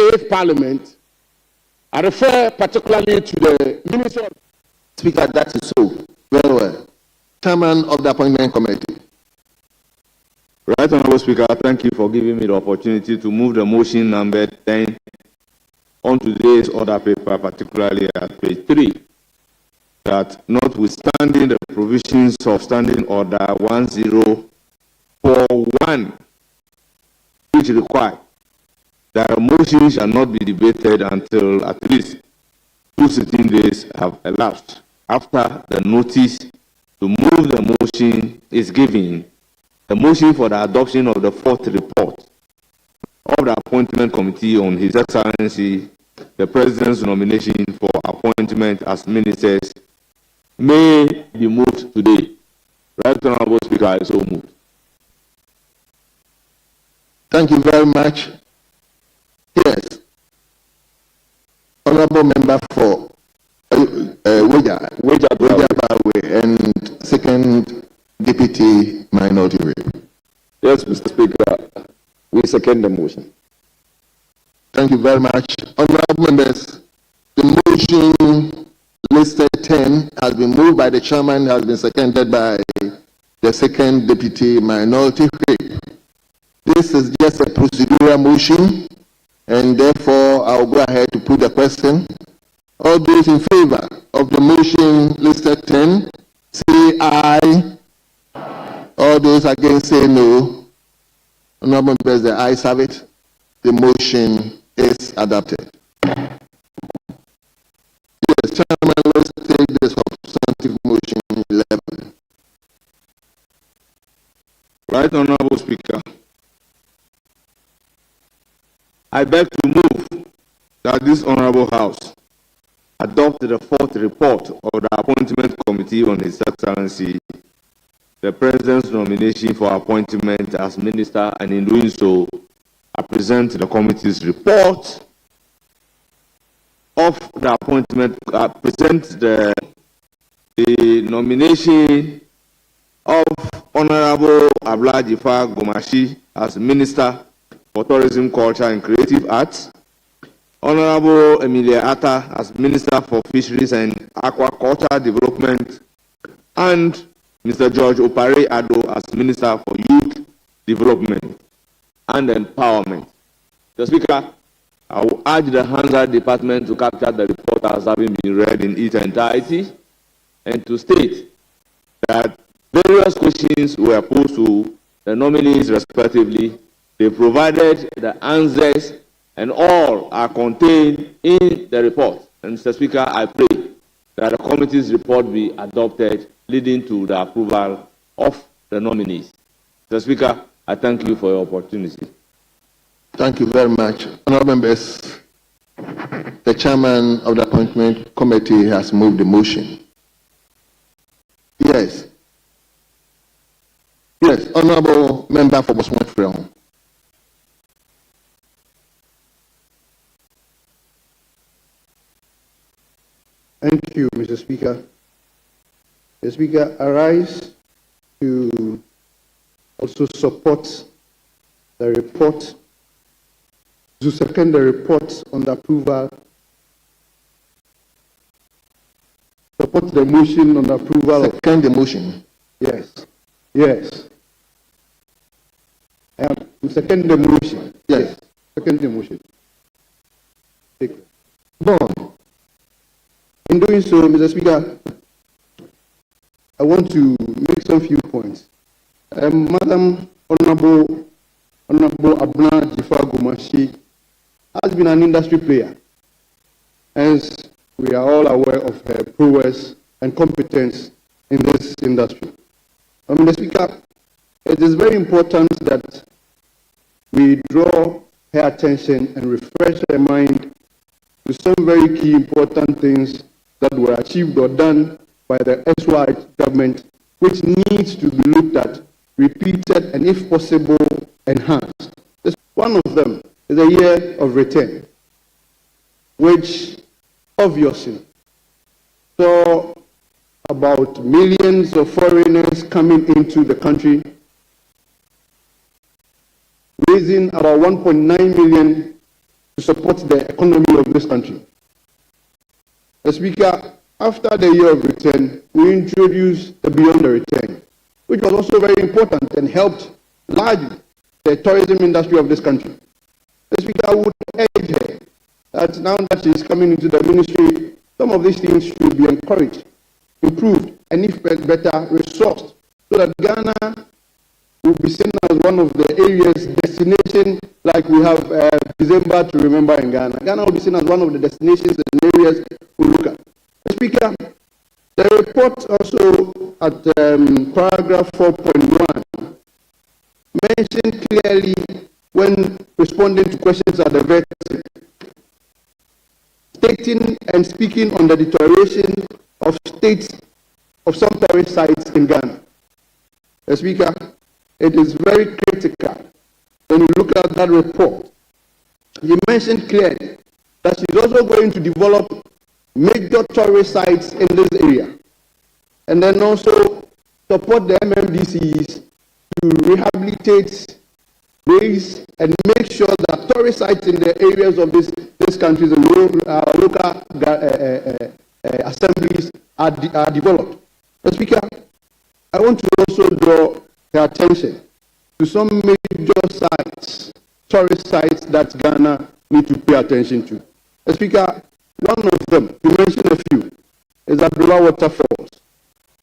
save Parliament. I refer particularly to the Minister. Speaker, that is so. Very well. Chairman of the Appointment Committee. Right, Honorable Speaker, thank you for giving me the opportunity to move the motion number 10 on today's order paper, particularly at page 3, that notwithstanding the provisions of Standing Order 1041, which require that a motion shall not be debated until at least 2 sitting days have elapsed after the notice to move the motion is given. The motion for the adoption of the 4th report of the Appointment Committee on His Excellency, the President's nomination for appointment as ministers may be moved today. Right, Honorable Speaker, I so moved. Thank you very much. Yes. Honorable Member for Wajabawe and second Deputy Minority Whip. Yes, Mr. Speaker, we second the motion. Thank you very much. Honorable members, the motion listed 10 has been moved by the chairman, has been seconded by the second Deputy Minority Whip. This is just a procedural motion, and therefore I'll go ahead to put the question. All those in favor of the motion listed 10, say aye. All those against say no. Honorable members, the ayes have it. The motion is adopted. Yes, Chairman, let's take the substantive motion 11. Right, Honorable Speaker. I beg to move that this Honorable House adopt the 4th report of the Appointment Committee on His Excellency, the President's nomination for appointment as minister, and in doing so, I present the committee's report of the appointment, present the nomination of Honorable Abla-Jifa Gomashi as Minister for Tourism, Culture and Creative Arts, Honorable Emilia Atta as Minister for Fisheries and Aquaculture Development, and Mr. George Opare Ado as Minister for Youth Development and Empowerment. Mr. Speaker, I will urge the Hansard Department to capture the report as having been read in its entirety and to state that various questions were posed to the nominees respectively. They provided the answers and all are contained in the report. And Mr. Speaker, I pray that the committee's report be adopted, leading to the approval of the nominees. Mr. Speaker, I thank you for your opportunity. Thank you very much. Honorable members, the chairman of the Appointment Committee has moved the motion. Yes. Yes, Honorable Member for Bosman-Freon. Thank you, Mr. Speaker. The Speaker, I rise to also support the report, to second the report on the approval, support the motion on the approval. Second the motion. Yes, yes. Second the motion. Yes. Second the motion. Take it. Bond. In doing so, Mr. Speaker, I want to make some few points. Madam Honorable Abna Jifa Gomashi has been an industry player. Hence, we are all aware of her prowess and competence in this industry. Mr. Speaker, it is very important that we draw her attention and refresh her mind to some very key important things that were achieved or done by the SY government, which needs to be looked at, repeated, and if possible, enhanced. One of them is the year of return, which obviously saw about millions of foreigners coming into the country, raising about 1.9 million to support the economy of this country. Mr. Speaker, after the year of return, we introduced the Beyond the Return, which was also very important and helped largely the tourism industry of this country. Mr. Speaker, I would urge her that now that she is coming into the ministry, some of these things should be encouraged, improved, and if better, resourced, so that Ghana will be seen as one of the areas, destination, like we have December to remember in Ghana. Ghana will be seen as one of the destinations and areas we look at. Mr. Speaker, the report also at paragraph 4.1 mentioned clearly when responding to questions at the vetting, stating and speaking on the deterioration of states of some tourist sites in Ghana. Mr. Speaker, it is very critical when you look at that report. He mentioned clearly that she's also going to develop major tourist sites in this area, and then also support the MMDCs to rehabilitate, raise, and make sure that tourist sites in the areas of this country, the local assemblies are developed. Mr. Speaker, I want to also draw the attention to some major sites, tourist sites that Ghana need to pay attention to. Mr. Speaker, one of them, to mention a few, is Abdullah Waterfalls,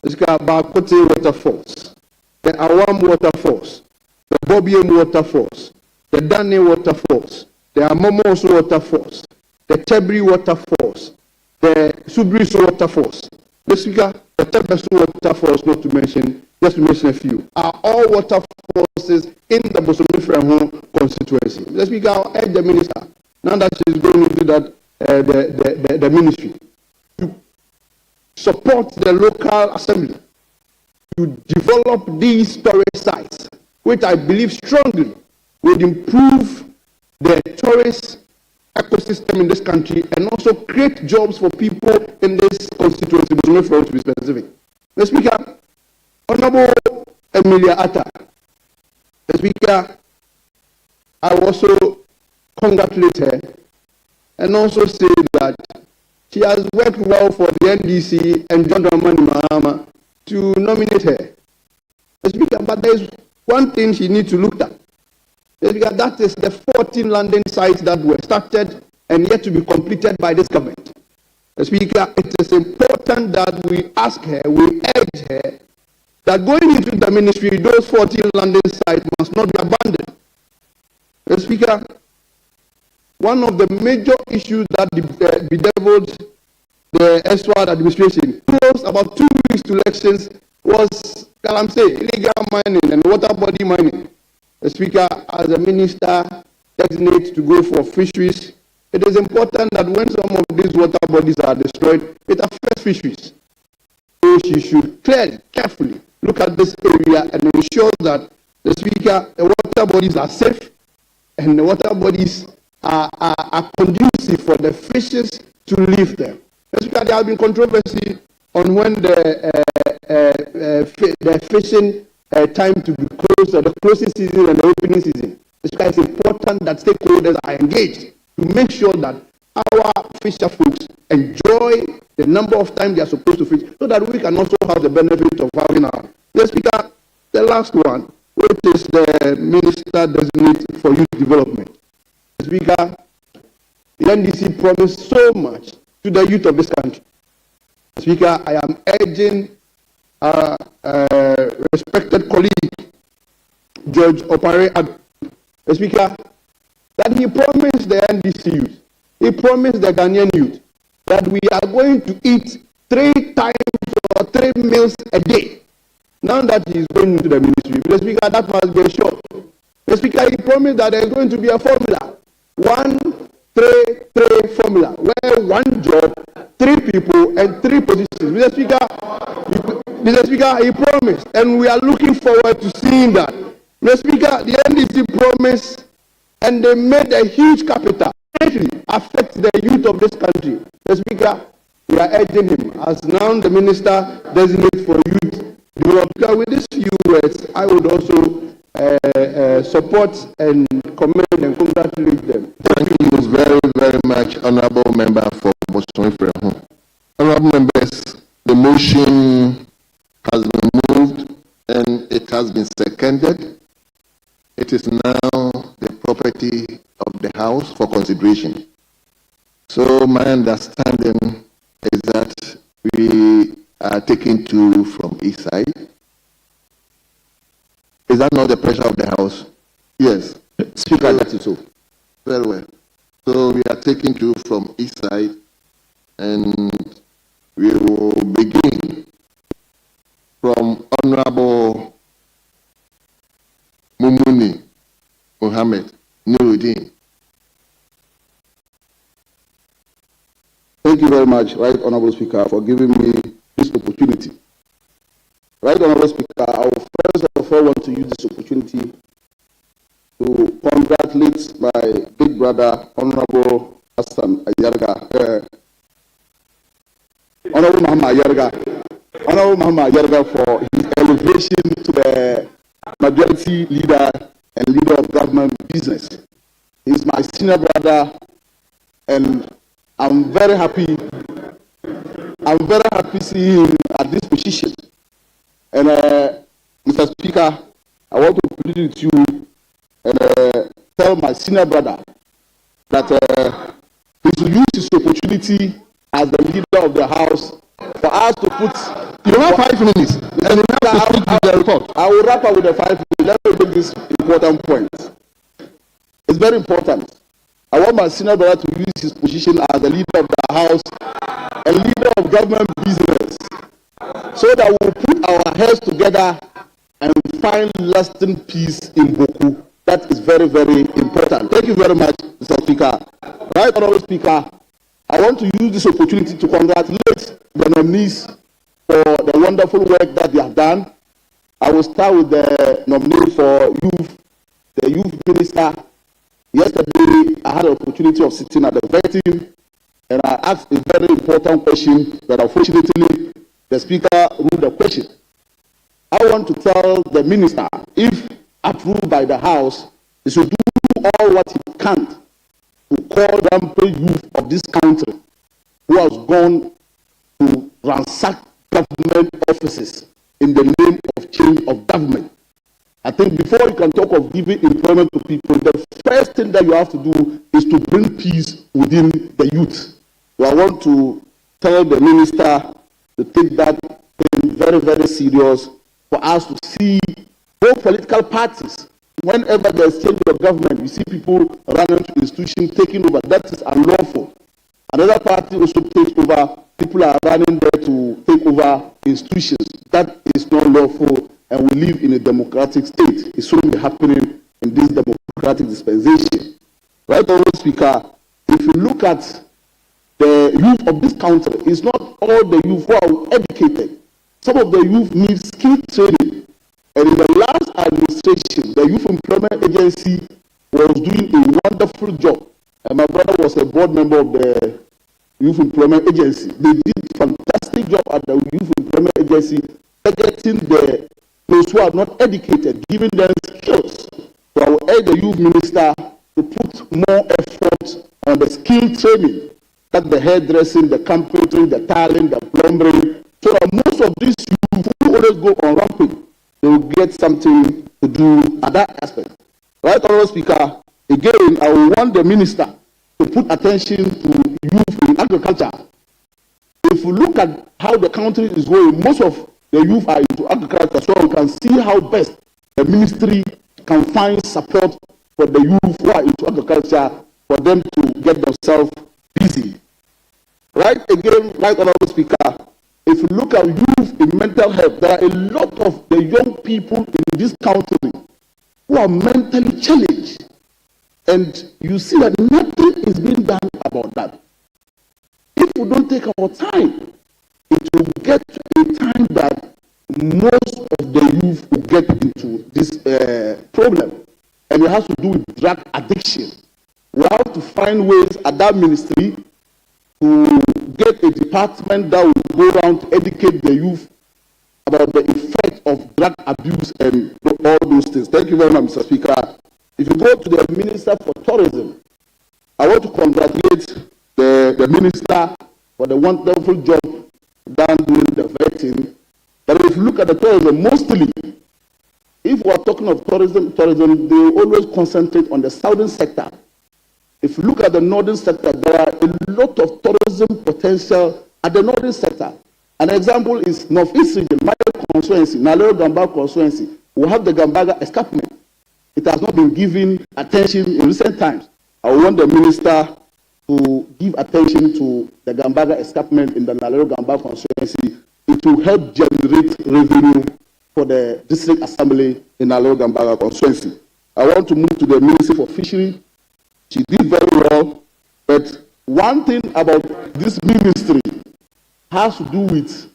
Mr. Speaker, Bakote Waterfalls, the Awam Waterfalls, the Bobiem Waterfalls, the Dane Waterfalls, the Amomos Waterfalls, the Tebri Waterfalls, the Subris Waterfalls. Mr. Speaker, the Tebesu Waterfalls, not to mention, just to mention a few, are all waterfalls in the Bosomifreho constituency. Mr. Speaker, I'll urge the minister, now that she's going to do that, the ministry, to support the local assembly to develop these tourist sites, which I believe strongly would improve the tourist ecosystem in this country and also create jobs for people in this constituency, to be specific. Mr. Speaker, Honorable Emilia Atta, Mr. Speaker, I also congratulate her and also say that she has worked well for the NDC and John Dramani Mahama to nominate her. Mr. Speaker, but there is one thing she needs to look at. Mr. Speaker, that is the 14 landing sites that were started and yet to be completed by this government. Mr. Speaker, it is important that we ask her, we urge her, that going into the ministry, those 14 landing sites must not be abandoned. Mr. Speaker, one of the major issues that bedeviled the SWAT administration close about 2 weeks to elections was, illegal mining and water body mining. The Speaker, as a minister designate to go for fisheries, it is important that when some of these water bodies are destroyed, it affects fisheries. So she should clearly, carefully look at this area and ensure that, the Speaker, the water bodies are safe and the water bodies are conducive for the fishes to live there. The Speaker, there has been controversy on when the fishing time to be closed, or the closing season and the opening season. The Speaker, it's important that stakeholders are engaged to make sure that our fisher folks enjoy the number of times they are supposed to fish, so that we can also have the benefit of having our. The Speaker, the last one, which is the Minister Designate for Youth Development. The Speaker, the NDC promised so much to the youth of this country. The Speaker, I am urging our respected colleague, George Opare, the Speaker, that he promised the NDC youth, he promised the Ghanaian youth, that we are going to eat 3 times or 3 meals a day. Now that he is going into the ministry, the Speaker, that must be assured. The Speaker, he promised that there is going to be a formula, 1-3-3 formula, where 1 job, 3 people, and 3 positions. Mr. Speaker, he promised, and we are looking forward to seeing that. Mr. Speaker, the NDC promised, and they made a huge capital greatly affect the youth of this country. Mr. Speaker, we are urging him, as now the Minister Designate for Youth Development. With these few words, I would also support and commend and congratulate them. Thank you very, very much, Honorable Member for Boston. Honorable members, the motion has been moved and it has been seconded. It is now the property of the House for consideration. So my understanding is that we are taking two from each side. Is that not the pressure of the House? Yes. Speaker, that is so. Very well. So we are taking two from each side, and we will begin from Honorable Mumuni Mohammed Nuruddin. Thank you very much, Right Honorable Speaker, for giving me this opportunity. Right Honorable Speaker, I will first of all want to use this opportunity to congratulate my big brother, Honorable Hassan Ayarga, Honorable Muhammad Ayarga, for his elevation to the majority leader and leader of government business. He's my senior brother, and I'm very happy seeing him at this position. And Mr. Speaker, I want to plead with you and tell my senior brother that he should use his opportunity as the leader of the House for us to put. You have 5 minutes. And you have to speak with the report. I will wrap up with the 5 minutes. Let me make this important point. It's very important. I want my senior brother to use his position as the leader of the House and leader of government business, so that we'll put our heads together and find lasting peace in Boku. That is very, very important. Thank you very much, Mr. Speaker. Right Honorable Speaker, I want to use this opportunity to congratulate the nominees for the wonderful work that they have done. I will start with the nominee for youth, the youth minister. Yesterday, I had an opportunity of sitting at the vetting, and I asked a very important question that unfortunately the Speaker ruled the question. I want to tell the minister, if approved by the House, he should do all what he can to call down the youth of this country who has gone to ransack government offices in the name of change of government. I think before you can talk of giving employment to people, the first thing that you have to do is to bring peace within the youth. So I want to tell the minister to take that thing very, very serious, for us to see both political parties. Whenever there's change of government, you see people running to institutions, taking over. That is unlawful. Another party also takes over. People are running there to take over institutions. That is not lawful, and we live in a democratic state. It shouldn't be happening in this democratic dispensation. Right, Honorable Speaker, if you look at the youth of this country, it's not all the youth who are educated. Some of the youth need skill training. And in the last administration, the Youth Employment Agency was doing a wonderful job. And my brother was a board member of the Youth Employment Agency. They did a fantastic job at the Youth Employment Agency, targeting those who are not educated, giving them skills. So I will urge the youth minister to put more effort on the skill training, like the hairdressing, the carpentry, the tiling, the plumbing, so that most of these youth who always go on ramping, they will get something to do at that aspect. Right, Honorable Speaker, again, I will want the minister to put attention to youth in agriculture. If we look at how the country is going, most of the youth are into agriculture, so we can see how best the ministry can find support for the youth who are into agriculture, for them to get themselves busy. Right, again, right, Honorable Speaker, if you look at youth in mental health, there are a lot of the young people in this country who are mentally challenged. And you see that nothing is being done about that. If we don't take our time, it will get to a time that most of the youth will get into this problem. And it has to do with drug addiction. We have to find ways at that ministry to get a department that will go around to educate the youth about the effect of drug abuse and all those things. Thank you very much, Mr. Speaker. If you go to the Minister for Tourism, I want to congratulate the minister for the wonderful job done during the vetting. But if you look at the tourism, mostly, if we are talking of tourism, they always concentrate on the southern sector. If you look at the northern sector, there are a lot of tourism potential at the northern sector. An example is Northeast Region, my constituency, Nalero Gamba constituency. We have the Gambaga escarpment. It has not been given attention in recent times. I want the minister to give attention to the Gambaga escarpment in the Nalero Gamba constituency. It will help generate revenue for the district assembly in Nalero Gambaga constituency. I want to move to the Ministry for Fishery. She did very well, but one thing about this ministry has to do with,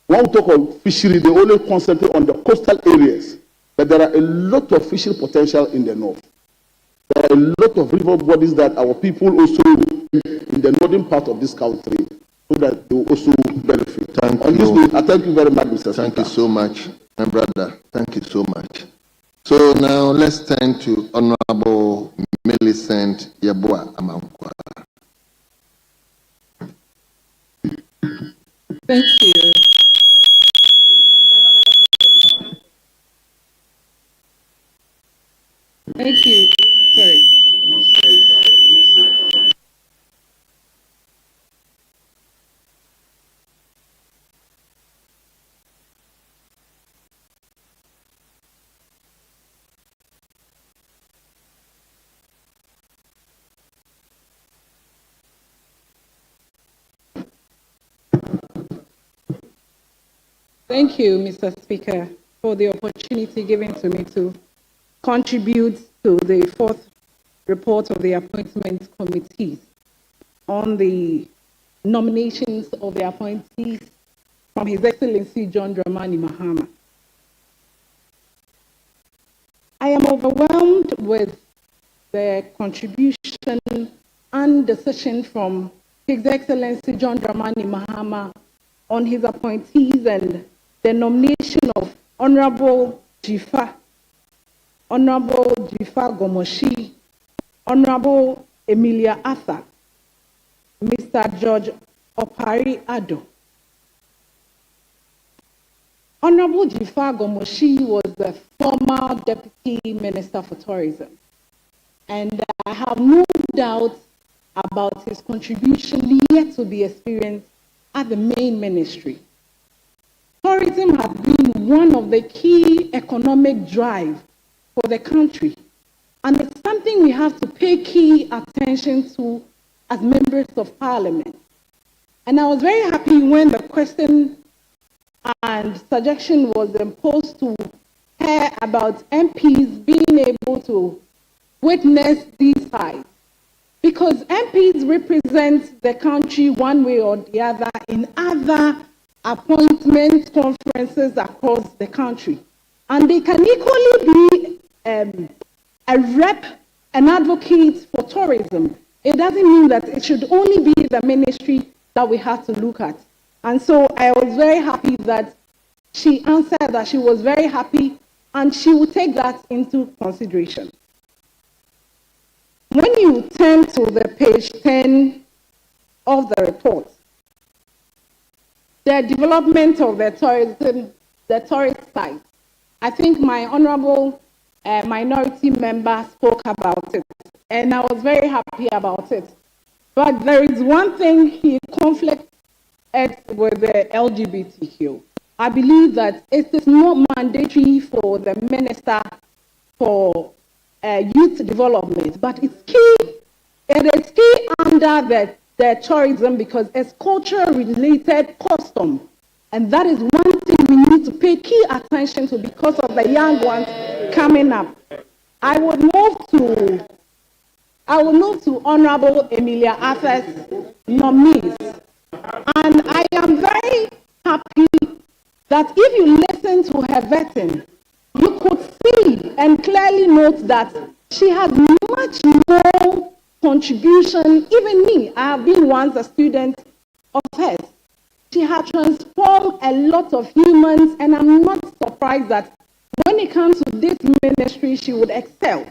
when we talk of fishery, they only concentrate on the coastal areas, but there are a lot of fishery potential in the north. There are a lot of river bodies that our people also in the northern part of this country, so that they will also benefit. Thank you. I thank you very much, Mr. Thank you so much, my brother. Thank you so much. So now let's turn to Honorable Millicent Yabua Amankwa. Thank you. Thank you. Sorry. Thank you, Mr. Speaker, for the opportunity given to me to contribute to the fourth report of the appointment committees on the nominations of the appointees from His Excellency John Dramani Mahama. I am overwhelmed with the contribution and decision from His Excellency John Dramani Mahama on his appointees and the nomination of Honorable Jifa Gomoshi, Honorable Emilia Arthur, Mr. George Opari Ado. Honorable Jifa Gomoshi was the former Deputy Minister for Tourism, and I have no doubt about his contribution yet to be experienced at the main ministry. Tourism has been one of the key economic drives for the country, and it's something we have to pay key attention to as members of Parliament. And I was very happy when the question and suggestion was imposed to hear about MPs being able to witness these sites, because MPs represent the country one way or the other in other appointment conferences across the country. And they can equally be a rep, an advocate for tourism. It doesn't mean that it should only be the ministry that we have to look at. And so I was very happy that she answered that she was very happy and she will take that into consideration. When you turn to the page 10 of the report, the development of the tourism, the tourist site, I think my honorable minority member spoke about it, and I was very happy about it. But there is one thing he conflicts with the LGBTQ. I believe that it is not mandatory for the Minister for Youth Development, but it's key. It is key under the tourism because it's culture-related custom. And that is one thing we need to pay key attention to because of the young ones coming up. I will move to Honorable Emilia Arthur's nominees. And I am very happy that if you listen to her vetting, you could see and clearly note that she has much more contribution. Even me, I have been once a student of hers. She has transformed a lot of humans, and I'm not surprised that when it comes to this ministry, she would excel.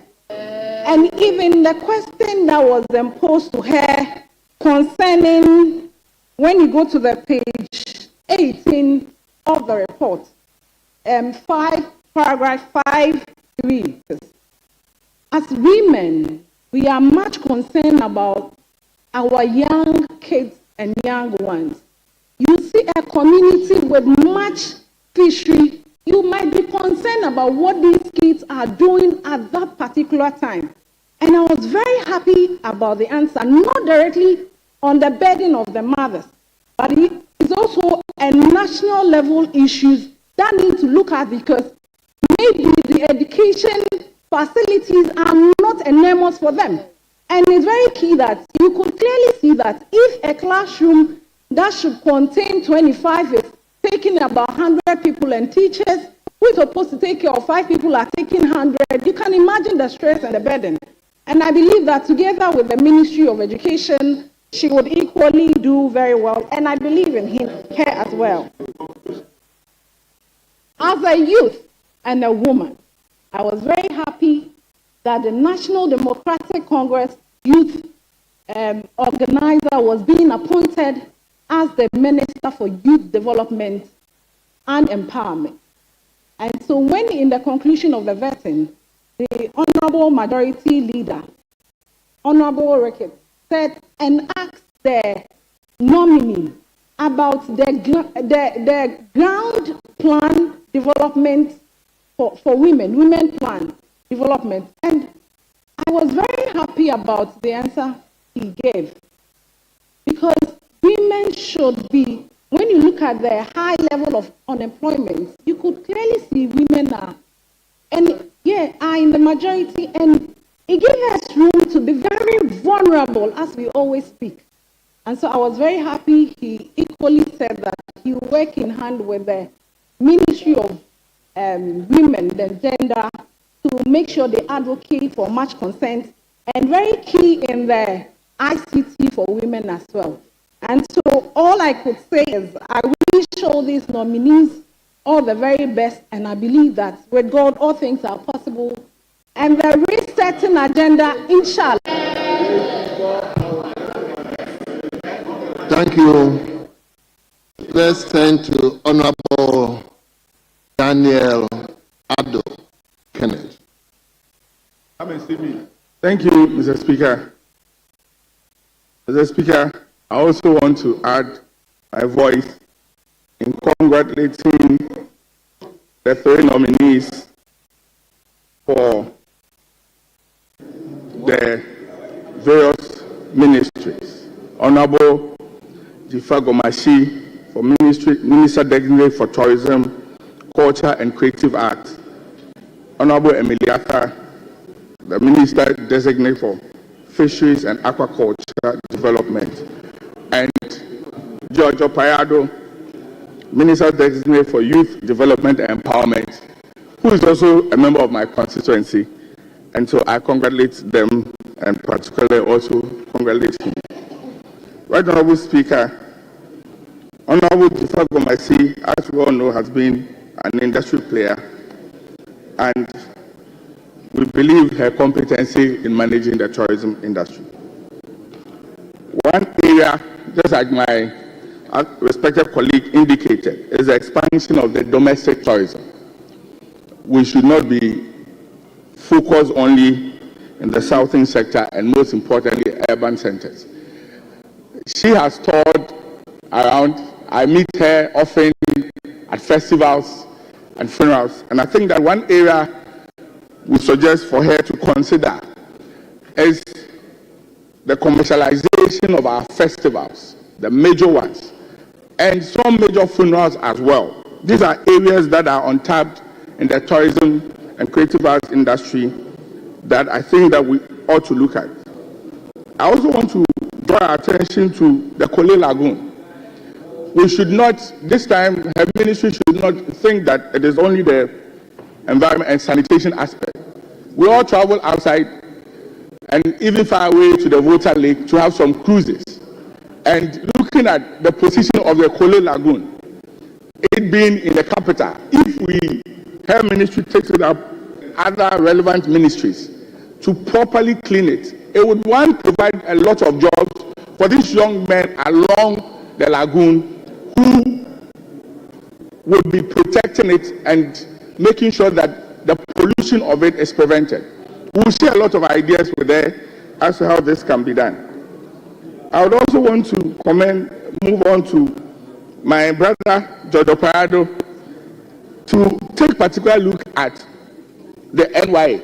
And even the question that was posed to her concerning, when you go to the page 18 of the report, paragraph 5 reads, as women, we are much concerned about our young kids and young ones. You see a community with much fishery, you might be concerned about what these kids are doing at that particular time. And I was very happy about the answer, not directly on the burden of the mothers, but it is also a national level issue that need to look at, because maybe the education facilities are not enormous for them. And it's very key that you could clearly see that if a classroom that should contain 25 is taking about 100 people and teachers who is supposed to take care of 5 people are taking 100, you can imagine the stress and the burden. And I believe that together with the Ministry of Education, she would equally do very well, and I believe in her as well. As a youth and a woman, I was very happy that the National Democratic Congress Youth Organizer was being appointed as the Minister for Youth Development and Empowerment. And so when in the conclusion of the vetting, the Honorable Majority Leader, Honorable Ricketts, said and asked the nominee about the ground plan development for women plan development. And I was very happy about the answer he gave, because women should be, when you look at the high level of unemployment, you could clearly see women are in the majority, and it gives us room to be very vulnerable, as we always speak. And so I was very happy he equally said that he will work in hand with the Ministry of Women and Gender to make sure they advocate for much consent, and very key in the ICT for women as well. And so all I could say is I wish all these nominees all the very best, and I believe that with God all things are possible. And the resetting agenda, inshallah. Thank you. Let's turn to Honorable Daniel Addo Kenneth. Thank you, Mr. Speaker. Mr. Speaker, I also want to add my voice in congratulating the 3 nominees for the various ministries. Honorable Jifa Gomashi for Minister Designate for Tourism, Culture and Creative Arts. Honorable Emiliata, the Minister Designate for Fisheries and Aquaculture Development. And Giorgio Payado, Minister Designate for Youth Development and Empowerment, who is also a member of my constituency. And so I congratulate them, and particularly also congratulate him. Right Honorable Speaker, Honorable Jifa Gomashi, as we all know, has been an industry player, and we believe her competency in managing the tourism industry. One area, just like my respected colleague indicated, is the expansion of the domestic tourism. We should not be focused only in the southern sector and, most importantly, urban centers. She has toured around. I meet her often at festivals and funerals, and I think that one area we suggest for her to consider is the commercialization of our festivals, the major ones, and some major funerals as well. These are areas that are untapped in the tourism and creative arts industry that I think that we ought to look at. I also want to draw our attention to the Kole Lagoon. We should not, this time, her ministry should not think that it is only the environment and sanitation aspect. We all travel outside and even far away to the Volta Lake to have some cruises. And looking at the position of the Kole Lagoon, it being in the capital, if her ministry takes it up, other relevant ministries, to properly clean it. It would, one, provide a lot of jobs for these young men along the lagoon who would be protecting it and making sure that the pollution of it is prevented. We'll share a lot of ideas with there as to how this can be done. I would also want to move on to my brother, George Parado, to take particular look at the NYA,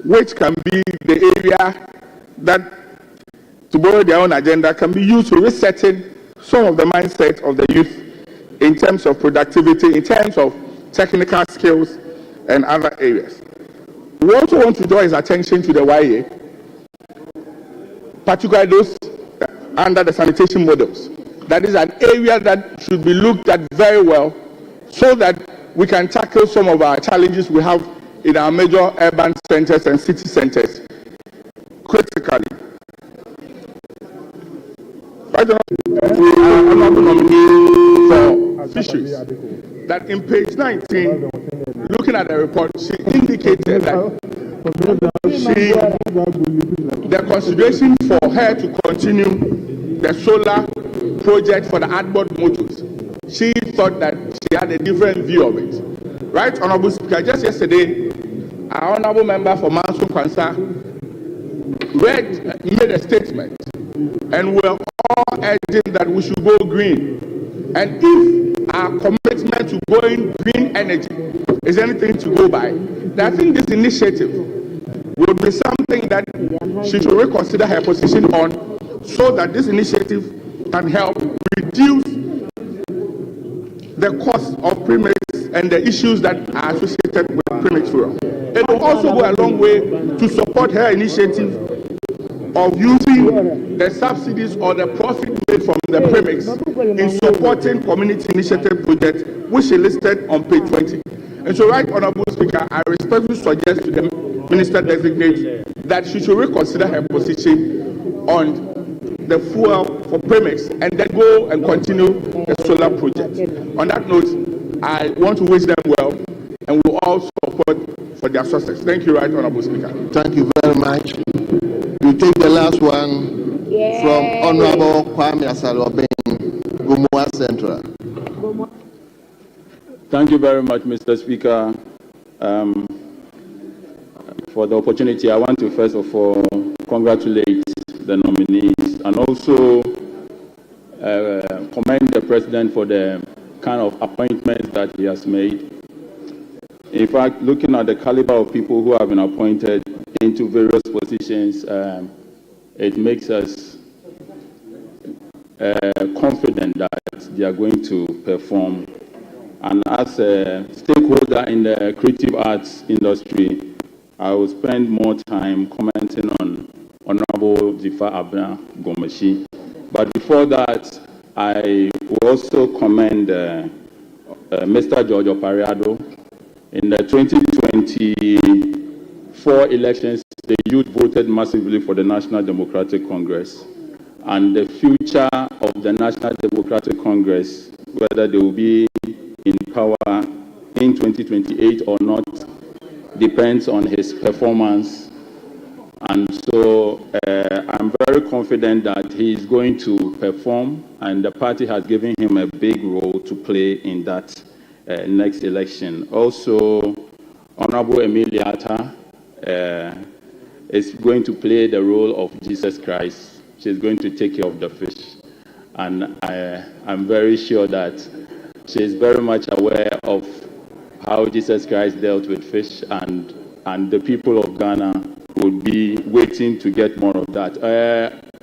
which can be the area that, to borrow their own agenda, can be used to resetting some of the mindset of the youth in terms of productivity, in terms of technical skills, and other areas. We also want to draw his attention to the YA, particularly those under the sanitation models. That is an area that should be looked at very well so that we can tackle some of our challenges we have in our major urban centers and city centers critically. Right now, we are honorable nominees for fisheries. That in page 19, looking at the report, she indicated that the consideration for her to continue the solar project for the Adjournment motors, she thought that she had a different view of it. Right, Honorable Speaker, just yesterday, our Honorable Member for Manson Kwanzaa made a statement, and we're all urging that we should go green. And if our commitment to going green energy is anything to go by, then I think this initiative would be something that she should reconsider her position on, so that this initiative can help reduce the cost of premix and the issues that are associated with premix fuel. It will also go a long way to support her initiative of using the subsidies or the profit made from the premix in supporting community initiative projects, which she listed on page 20. And so, right, Honorable Speaker, I respectfully suggest to the Minister Designate that she should reconsider her position on the fuel for premix and then go and continue the solar project. On that note, I want to wish them well and will all support for their success. Thank you, right, Honorable Speaker. Thank you very much. We take the last one from Honorable Kwame Asalobeng, Gumua Central. Thank you very much, Mr. Speaker, for the opportunity. I want to first of all congratulate the nominees and also commend the President for the kind of appointments that he has made. In fact, looking at the caliber of people who have been appointed into various positions, it makes us confident that they are going to perform. And as a stakeholder in the creative arts industry, I will spend more time commenting on Honorable Jifa Abna Gomeshi. But before that, I will also commend Mr. George Parado. In the 2024 elections, the youth voted massively for the National Democratic Congress. And the future of the National Democratic Congress, whether they will be in power in 2028 or not, depends on his performance. And so I'm very confident that he is going to perform, and the party has given him a big role to play in that next election. Also, Honorable Emiliata is going to play the role of Jesus Christ. She's going to take care of the fish. And I'm very sure that she is very much aware of how Jesus Christ dealt with fish, and the people of Ghana would be waiting to get more of that.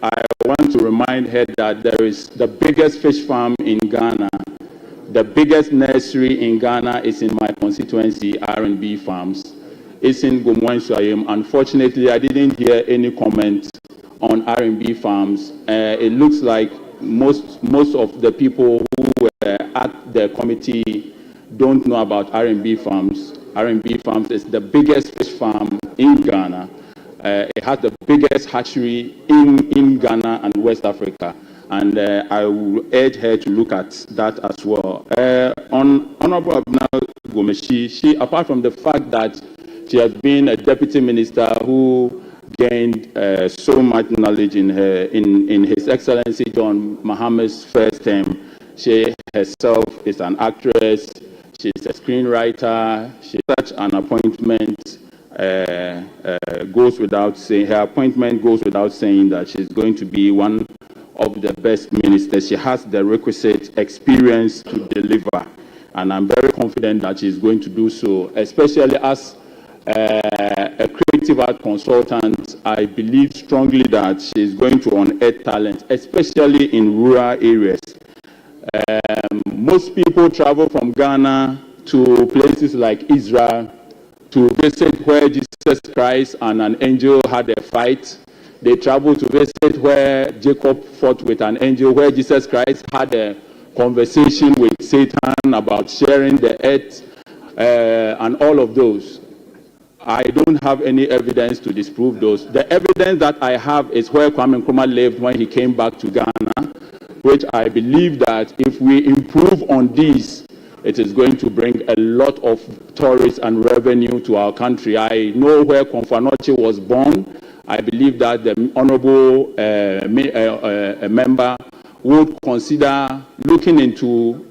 I want to remind her that there is the biggest fish farm in Ghana. The biggest nursery in Ghana is in my constituency, R&B Farms. It's in Gumwanswayim. Unfortunately, I didn't hear any comment on R&B Farms. It looks like most of the people who were at the committee don't know about R&B Farms. R&B Farms is the biggest fish farm in Ghana. It has the biggest hatchery in Ghana and West Africa. And I will urge her to look at that as well. On Honorable Abna Gomeshi, she, apart from the fact that She has been a deputy minister who gained so much knowledge in His Excellency John Mahama's first term. She herself is an actress. She's a screenwriter. Such an appointment goes without saying. Her appointment goes without saying that she's going to be one of the best ministers. She has the requisite experience to deliver, and I'm very confident that she's going to do so, especially as a creative art consultant. I believe strongly that she's going to unearth talent, especially in rural areas. Most people travel from Ghana to places like Israel to visit where Jesus Christ and an angel had a fight. They travel to visit where Jacob fought with an angel, where Jesus Christ had a conversation with Satan about sharing the earth, and all of those. I don't have any evidence to disprove those. The evidence that I have is where Kwame Nkrumah lived when he came back to Ghana, which I believe that if we improve on these, it is going to bring a lot of tourists and revenue to our country. I know where Konfanoche was born. I believe that the honorable member would consider looking into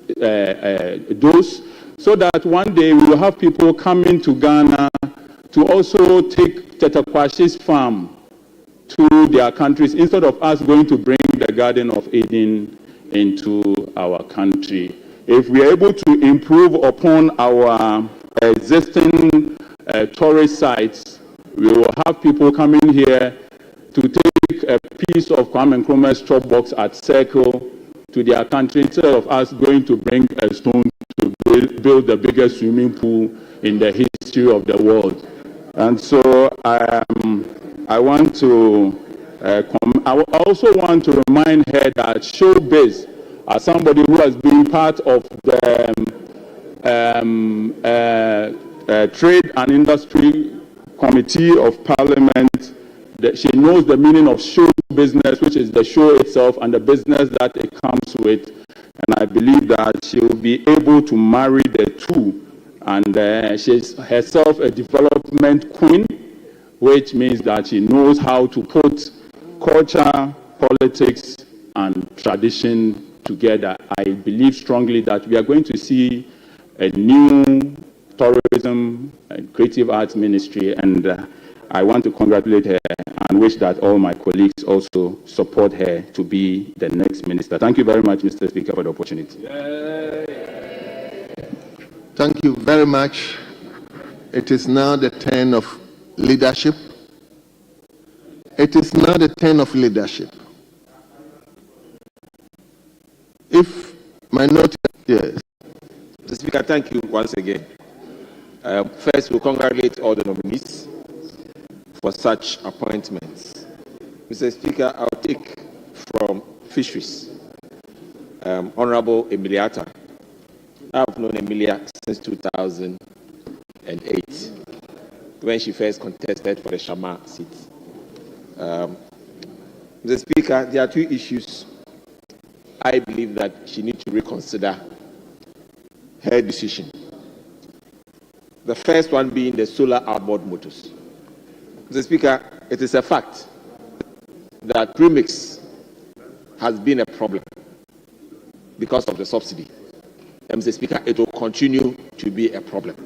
those, so that one day we will have people coming to Ghana to also take Tetakwashi's farm to their countries, instead of us going to bring the Garden of Eden into our country. If we are able to improve upon our existing tourist sites, we will have people coming here to take a piece of Kwame Nkrumah's chop box at Circle to their country, instead of us going to bring a stone to build the biggest swimming pool in the history of the world. And so I want to I also want to remind her that showbiz, as somebody who has been part of the Trade and Industry Committee of Parliament, that she knows the meaning of show business, which is the show itself and the business that it comes with. And I believe that she will be able to marry the two. And she's herself a development queen, which means that she knows how to put culture, politics, and tradition together. I believe strongly that we are going to see a new tourism and creative arts ministry, and I want to congratulate her and wish that all my colleagues also support her to be the next minister. Thank you very much, Mr. Speaker, for the opportunity. Thank you very much. It is now the turn of leadership. It is now the turn of leadership. If minority, yes. Mr. Speaker, thank you once again. First, we'll congratulate all the nominees for such appointments. Mr. Speaker, I'll take from Fisheries, Honorable Emiliata. I've known Emilia since 2008, when she first contested for the Shama seat. Mr. Speaker, there are two issues I believe that she needs to reconsider her decision. The first one being the solar outboard motors. Mr. Speaker, it is a fact that premix has been a problem because of the subsidy. Mr. Speaker, it will continue to be a problem.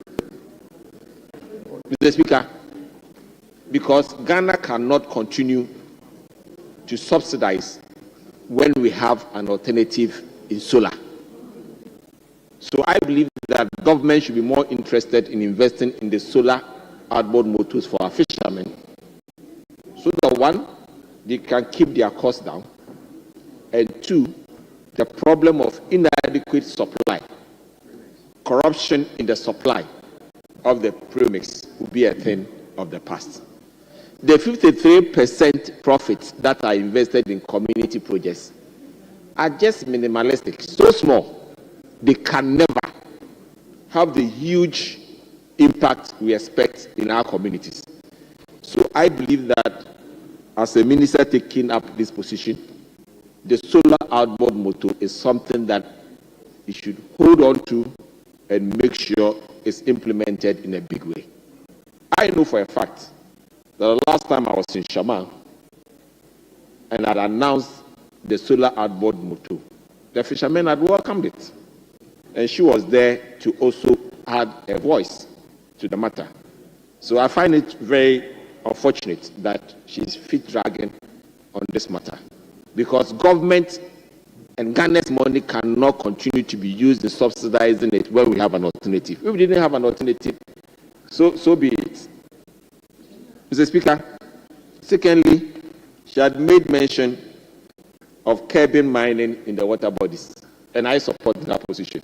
Mr. Speaker, because Ghana cannot continue to subsidize when we have an alternative in solar. So I believe that government should be more interested in investing in the solar outboard motors for our fishermen, so that one, they can keep their costs down, and two, the problem of inadequate supply, corruption in the supply of the premix will be a thing of the past. The 53% profits that are invested in community projects are just minimalistic, so small, they can never have the huge impact we expect in our communities. So I believe that as a minister taking up this position, the solar outboard motor is something that you should hold on to and make sure it's implemented in a big way. I know for a fact that the last time I was in Shaman and had announced the solar outboard motor, the fishermen had welcomed it. And she was there to also add a voice to the matter. So I find it very unfortunate that she's feet dragging on this matter, because government and Ghana's money cannot continue to be used in subsidizing it when we have an alternative. If we didn't have an alternative, so be it. Mr. Speaker, secondly, she had made mention of curbing mining in the water bodies, and I support that position.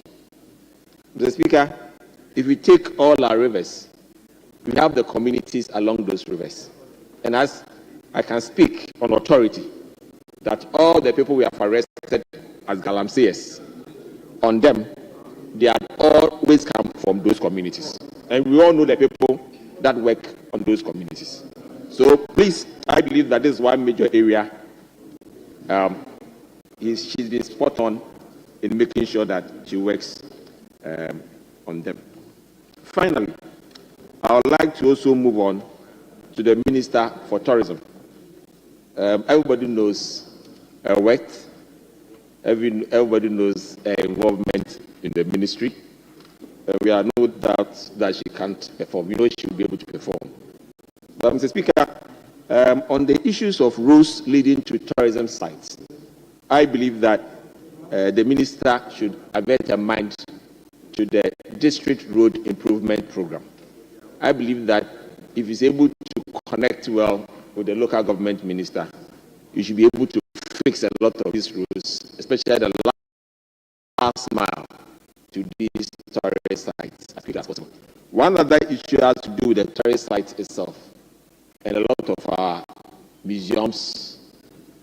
Mr. Speaker, if we take all our rivers, we have the communities along those rivers. And as I can speak on authority, that all the people we have arrested as galamseyers on them, they have always come from those communities. And we all know the people that work on those communities. So please, I believe that this is one major area she's been spot on in making sure that she works on them. Finally, I would like to also move on to the Minister for Tourism. Everybody knows her worth. Everybody knows her involvement in the ministry. We are no doubt that she can't perform. We know she will be able to perform. But, Mr. Speaker, on the issues of roads leading to tourism sites, I believe that the minister should avert her mind to the District Road Improvement Program. I believe that if he's able to connect well with the local government minister, you should be able to fix a lot of these roads, especially the last mile to these tourist sites as quickly as possible. One other issue has to do with the tourist site itself and a lot of our museums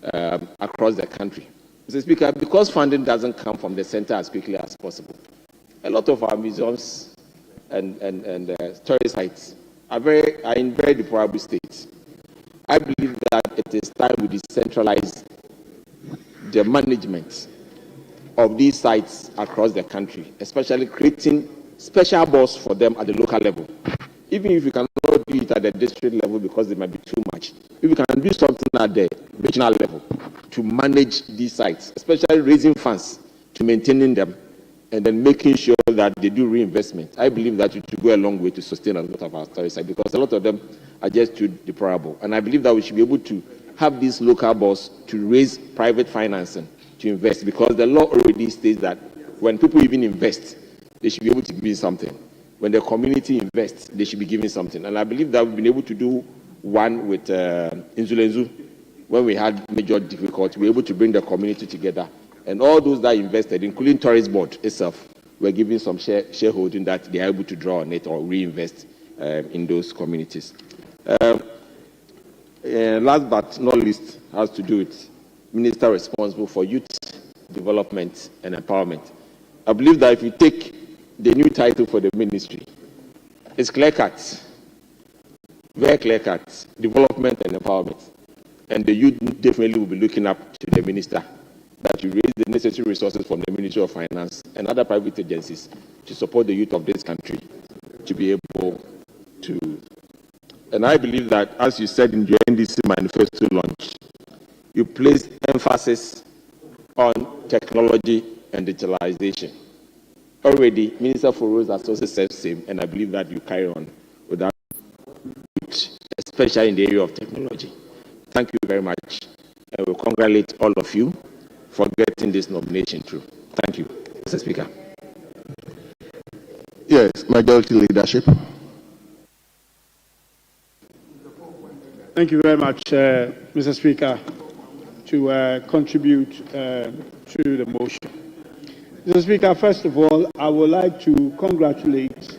across the country. Mr. Speaker, because funding doesn't come from the center as quickly as possible, a lot of our museums and tourist sites are in very deplorable states. I believe that it is time we decentralize the management of these sites across the country, especially creating special boards for them at the local level. Even if you cannot do it at the district level because they might be too much, if you can do something at the regional level to manage these sites, especially raising funds to maintaining them, and then making sure that they do reinvestment, I believe that it will go a long way to sustain a lot of our tourist sites, because a lot of them are just too deplorable. And I believe that we should be able to have these local boards to raise private financing to invest, because the law already states that when people even invest, they should be able to give something. When the community invests, they should be giving something. And I believe that we've been able to do one with Inzulenzu. When we had major difficulty, we were able to bring the community together. And all those that invested, including Tourist Board itself, were given some shareholding that they are able to draw on it or reinvest in those communities. Last but not least, has to do with Minister responsible for youth development and empowerment. I believe that if you take the new title for the ministry, it's clear-cut, very clear-cut, development and empowerment. And the youth definitely will be looking up to the minister that you raise the necessary resources from the Ministry of Finance and other private agencies to support the youth of this country to be able to. And I believe that, as you said in your NDC manifesto launch, you placed emphasis on technology and digitalization. Already, Minister for Roads has also said the same, and I believe that you carry on with that, especially in the area of technology. Thank you very much, and we congratulate all of you for getting this nomination through. Thank you, Mr. Speaker. Yes, majority leadership. Thank you very much, Mr. Speaker, to contribute to the motion. Mr. Speaker, first of all, I would like to congratulate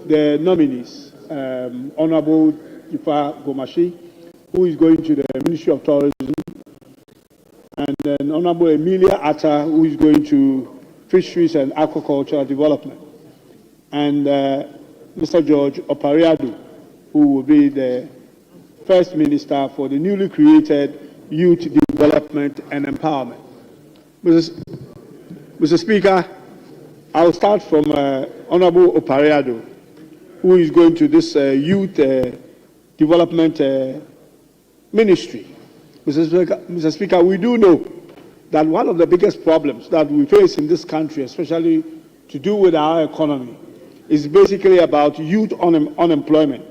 the nominees, Honorable Ifa Gomashi, who is going to the Ministry of Tourism, and then Honorable Emilia Atta, who is going to Fisheries and Aquaculture Development, and Mr. George Opariado, who will be the First Minister for the newly created Youth Development and Empowerment. Mr. Speaker, I will start from Honorable Opariado. who is going to this youth development ministry. Mr. Speaker, we do know that one of the biggest problems that we face in this country, especially to do with our economy, is basically about youth unemployment.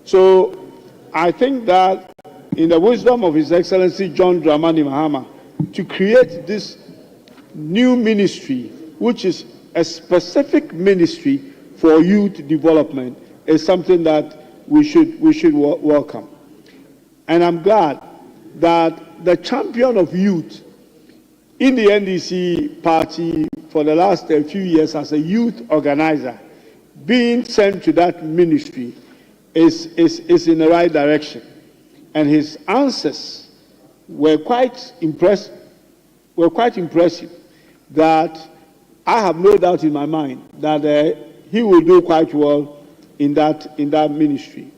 So I think that in the wisdom of His Excellency John Dramani Mahama, to create this new ministry, which is a specific ministry for youth development, is something that we should welcome. And I'm glad that the champion of youth in the NDC party for the last few years as a youth organizer being sent to that ministry is in the right direction. And his answers were quite impressive, that I have no doubt in my mind that he will do quite well in that ministry.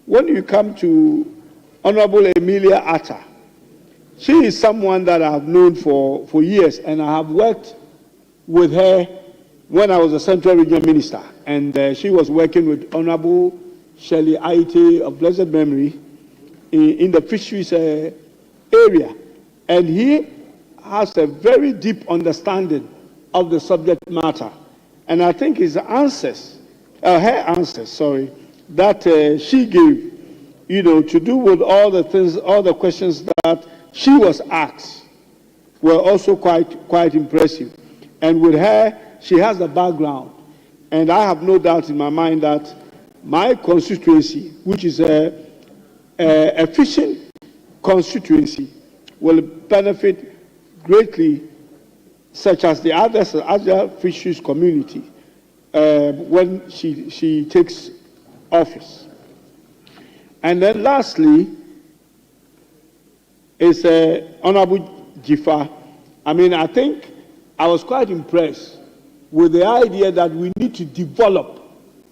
When you come to Honorable Emilia Atta, she is someone that I have known for years, and I have worked with her when I was a Central Region Minister, and she was working with Honorable Shirley Aite of blessed memory in the fisheries area, and he has a very deep understanding of the subject matter. And I think her answers, that she gave, to do with all the questions that she was asked, were also quite impressive. And with her, she has a background. And I have no doubt in my mind that my constituency, which is a fishing constituency, will benefit greatly, such as the other fisheries community, when she takes office. And then lastly is Honorable Jifa. I mean, I think I was quite impressed with the idea that we need to develop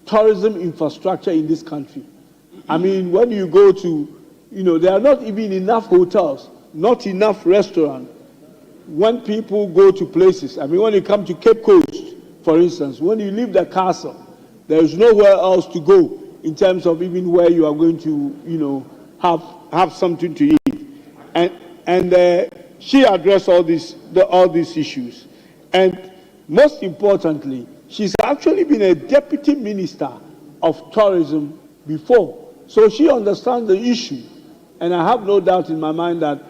tourism infrastructure in this country. I mean, when you go to, there are not even enough hotels, not enough restaurants. When people go to places, I mean, when you come to Cape Coast, for instance, when you leave the castle, there is nowhere else to go in terms of even where you are going to, have something to eat. And she addressed all these issues. And most importantly, she's actually been a deputy minister of tourism before. So she understands the issue. And I have no doubt in my mind that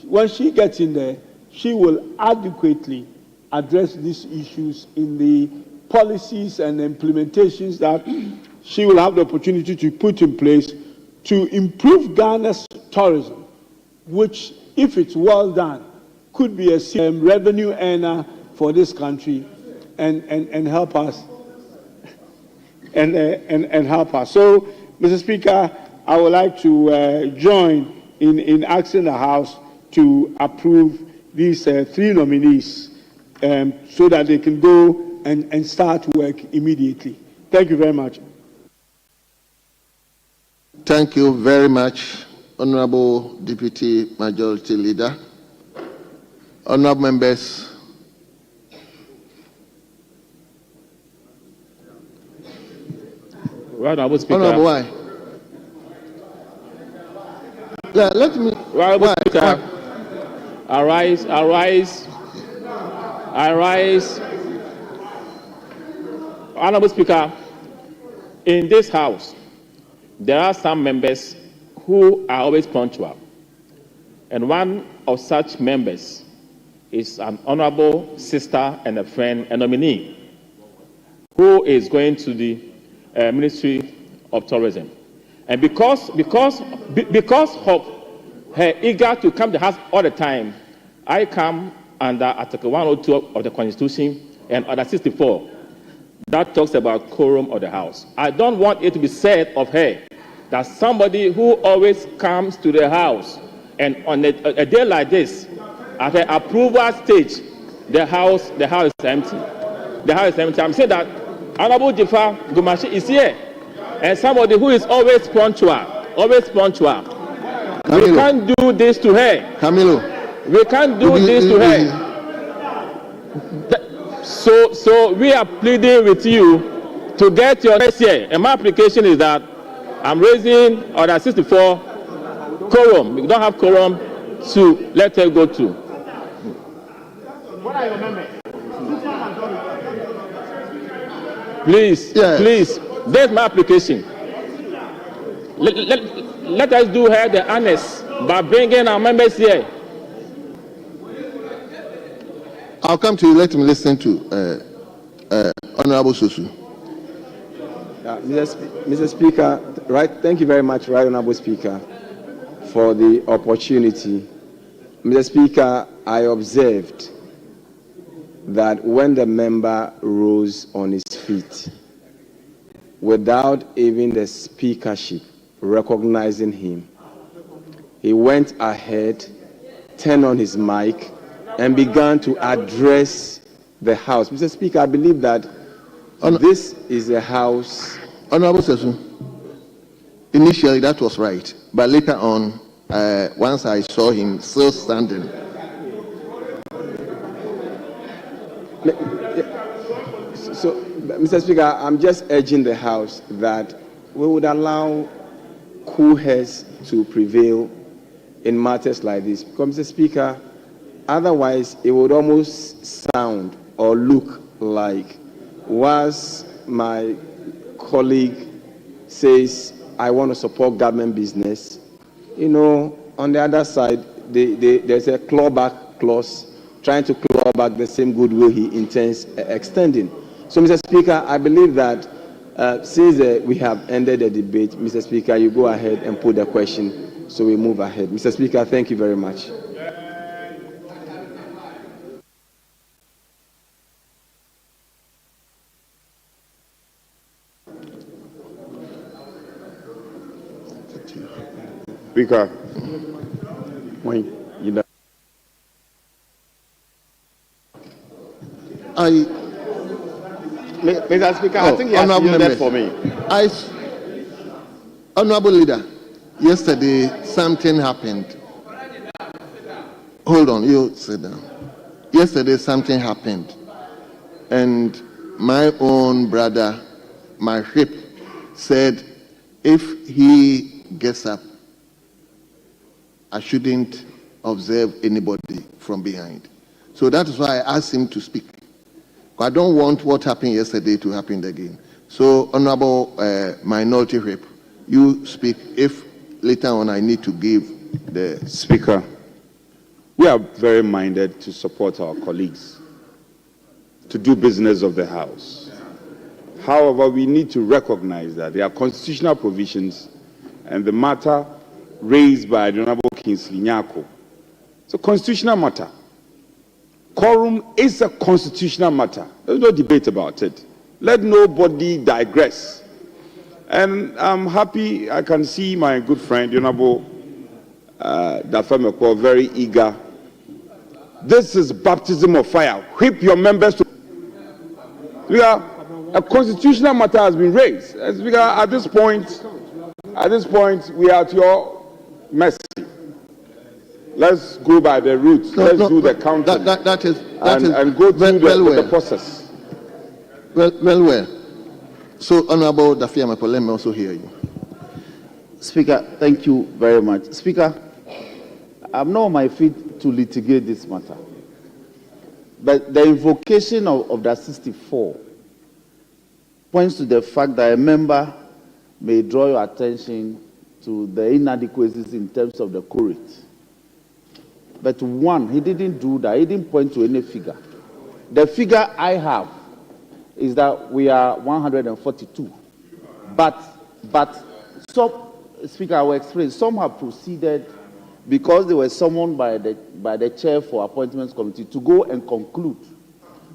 when she gets in there, she will adequately address these issues in the policies and implementations that she will have the opportunity to put in place to improve Ghana's tourism, which, if it's well done, could be a revenue earner for this country and help us. And help us. So, Mr. Speaker, I would like to join in asking the House to approve these three nominees so that they can go and start work immediately. Thank you very much. Thank you very much, Honorable Deputy Majority Leader. Honorable members, Honorable Speaker. Honorable, why? Yeah, let me. Honorable Speaker. Arise. Honorable Speaker, in this House, there are some members who are always punctual. And one of such members is an honorable sister and a friend, a nominee, who is going to the Ministry of Tourism. And because of her eager to come to the House all the time, I come under Article 102 of the Constitution and Order 64 that talks about quorum of the House. I don't want it to be said of her that somebody who always comes to the House and on a day like this, at the approval stage, the House is empty. The House is empty. I'm saying that Honorable Jifa Gumashi is here, and somebody who is always punctual. Camilo. We can't do this to her. Camilo. We can't do this to her. So we are pleading with you to get your next year. And my application is that I'm raising order 64 quorum. We don't have quorum to let her go to. What are your members? Please, Yes. please, there's my application. Let us do her the honors by bringing our members here. I'll come to you. Let me listen to Honorable Susu. Mr. Speaker, right, thank you very much, Right Honorable Speaker, for the opportunity. Mr. Speaker, I observed that when the member rose on his feet, without even the speakership recognizing him, he went ahead, turned on his mic, and began to address the House. Mr. Speaker, I believe that this is a House. Honorable Sesu, initially that was right, but later on, once I saw him still standing. So, Mr. Speaker, I'm just urging the House that we would allow cool heads to prevail in matters like this. Because, Mr. Speaker, otherwise it would almost sound or look like once my colleague says, I want to support government business, you know, on the other side, there's a clawback clause trying to claw back the same goodwill he intends extending. So, Mr. Speaker, I believe that since we have ended the debate, Mr. Speaker, you go ahead and put the question so we move ahead. Mr. Speaker, thank you very much. Speaker, when you know. Mr. Speaker, I think you have yielded for me. Honorable Leader, yesterday something happened. Hold on, you sit down. Yesterday something happened, and my own brother, my whip, said if he gets up, I shouldn't observe anybody from behind. So that is why I asked him to speak. I don't want what happened yesterday to happen again. So, Honorable Minority Whip, you speak if later on I need to give the... Speaker, we are very minded to support our colleagues, to do business of the House. However, we need to recognize that there are constitutional provisions and the matter raised by the Honorable Kingsley Nyako. It's a constitutional matter. Quorum is a constitutional matter. There's no debate about it. Let nobody digress. And I'm happy I can see my good friend, Honorable Dafemeko, very eager. This is baptism of fire. Whip your members to... A constitutional matter has been raised. At this point, we are at your mercy. Let's go by the route. Let's do the counting. That is and go through the process. Well. So, Honorable Dafemeko, let me also hear you. Speaker, thank you very much. Speaker, I'm not on my feet to litigate this matter. But the invocation of that 64 points to the fact that a member may draw your attention to the inadequacies in terms of the quorum. But one, he didn't do that. He didn't point to any figure. The figure I have is that we are 142. But some, Speaker, I will explain. Some have proceeded because they were summoned by the chair for appointments committee to go and conclude.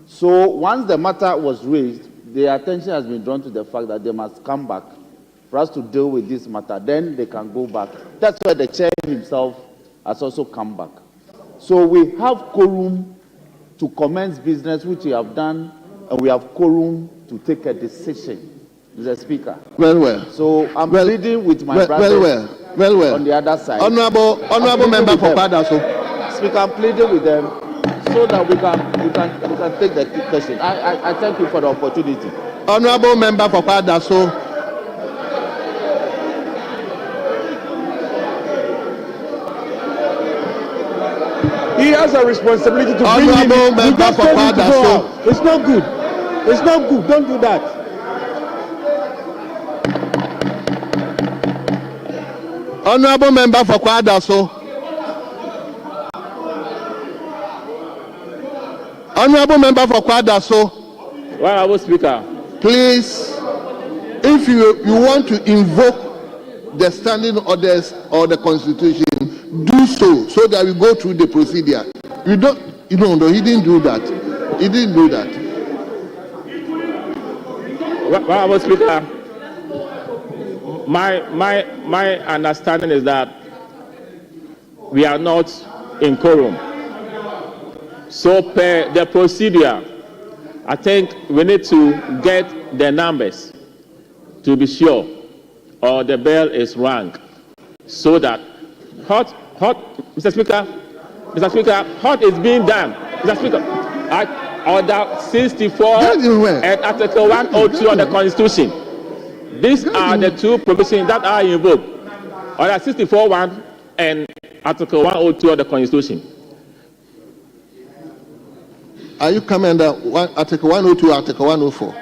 So once the matter was raised, the attention has been drawn to the fact that they must come back for us to deal with this matter. Then they can go back. That's why the chair himself has also come back. So we have quorum to commence business, which we have done, and we have quorum to take a decision, Mr. Speaker. Well. So I'm pleading with my brothers on the other side. Honorable member for Padaso. Speaker, I'm pleading with them so that we can take the question. I thank you for the opportunity. Honorable Member for Kwadaso. He has a responsibility to bring Honorable him. Member You just for told him to go Kwadaso. out. It's not good. It's not good. Don't do that. Honorable Member for Kwadaso. Honorable Member for Kwadaso. Honorable Speaker. Please, if you want to invoke the standing orders or the Constitution, do so that we go through the procedure. He didn't do that. He didn't do that. Honorable Speaker, my understanding is that we are not in quorum. So per the procedure, I think we need to get the numbers to be sure, or the bell is rung, so that Mr. Speaker, what is being done, Mr. Speaker, Order 64 and Article 102 of the Constitution. These are the two provisions that are invoked. Order 64(1) and Article 102 of the Constitution. Are you coming under Article 102, Article 104?